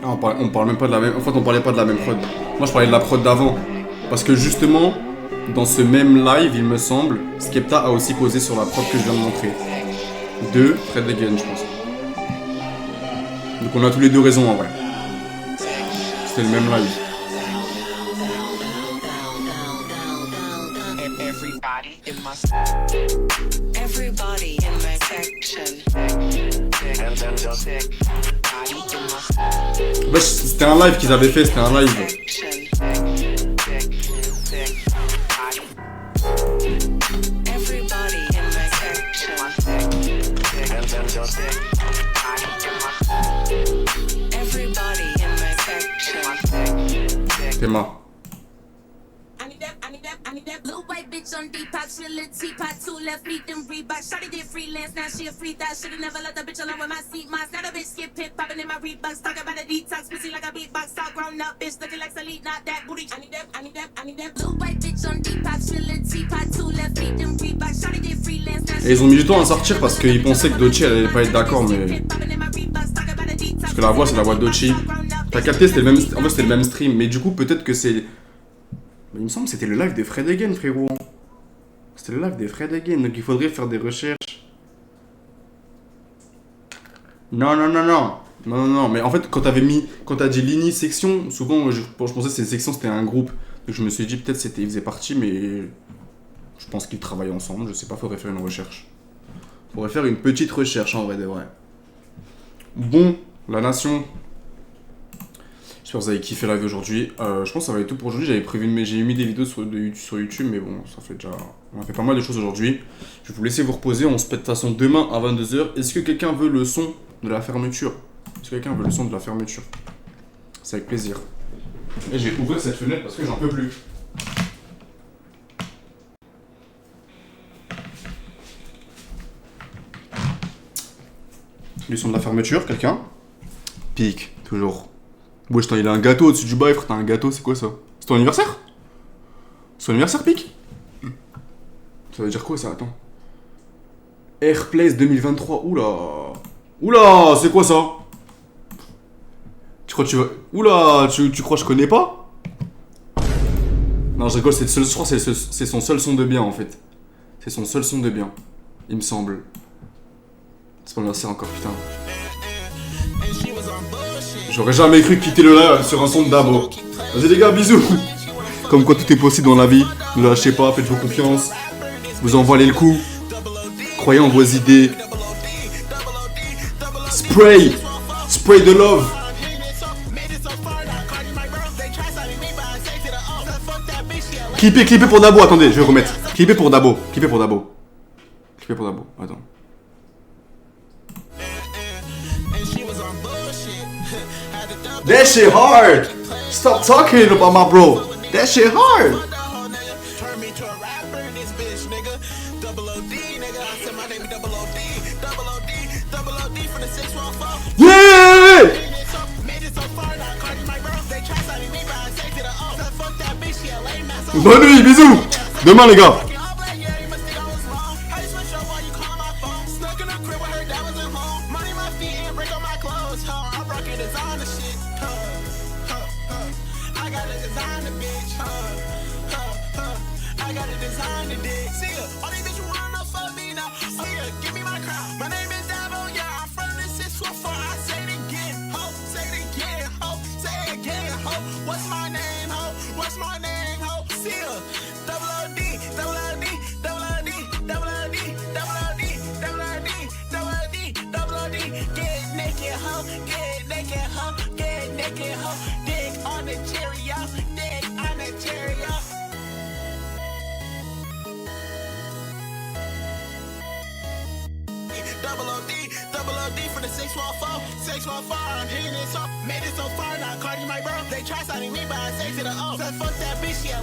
Ah, on parle même pas de la même. En fait, on parlait pas de la même prod. Moi, je parlais de la prod d'avant. Parce que justement, dans ce même live, il me semble, Skepta a aussi posé sur la prod que je viens de montrer. De Fred Again, je pense. Donc on a tous les deux raison en vrai. C'était le même live. Ouais, c'était un live qu'ils avaient fait, c'était un live. Théma. Et ils ont mis du temps à sortir parce qu'ils pensaient que Dochi allait pas être d'accord, mais... Parce que la voix c'est la voix de Dochi. T'as capté, c'était le même... En fait c'était le même stream, mais du coup peut-être que c'est... Mais il me semble que c'était le live des Fred Again, frérot. C'était le live des Fred Again, donc il faudrait faire des recherches. Non, mais en fait, quand t'as dit Lini section, souvent, je pensais que ces sections c'était un groupe. Donc je me suis dit peut-être ils faisaient partie, mais je pense qu'ils travaillent ensemble, je sais pas, faudrait faire une recherche. Faudrait faire une petite recherche en vrai de vrai. Bon, la nation. J'espère que vous avez kiffé la vie aujourd'hui. Je pense que ça va être tout pour aujourd'hui. J'ai mis des vidéos sur YouTube, mais bon, ça fait déjà... On a fait pas mal de choses aujourd'hui. Je vais vous laisser vous reposer. On se pète de toute façon demain à 22h. Est-ce que quelqu'un veut le son de la fermeture? C'est avec plaisir. Et j'ai ouvert cette fenêtre parce que j'en peux plus. Le son de la fermeture, quelqu'un? Pique, toujours. Wesh, il a un gâteau au-dessus du bail, frère, t'as un gâteau, c'est quoi ça? C'est ton anniversaire? C'est ton anniversaire, Pique? Ça veut dire quoi ça? Attends. Airplace 2023, oula, c'est quoi ça? Tu crois que tu vas... Oula, tu crois que je connais pas? Non, je rigole, je crois que c'est son seul son de bien en fait. C'est son seul son de bien, il me semble. C'est pas l'anniversaire encore, putain. J'aurais jamais cru quitter le live sur un son de Dabo. Vas-y les gars, bisous. Comme quoi tout est possible dans la vie. Ne lâchez pas, faites-vous confiance. Vous en valez le coup. Croyez en vos idées. Spray de love. Clippez pour Dabo, attendez, je vais remettre. Clippez pour Dabo. Attends. That shit hard. Stop talking about my bro. That shit hard. Yeah. Bonne nuit, bisous. Demain les gars. Double OD for the 614, I'm hitting it so, made it so far, now Cardi my bro, they try signing me, but I say to the O, so fuck that bitch, yeah.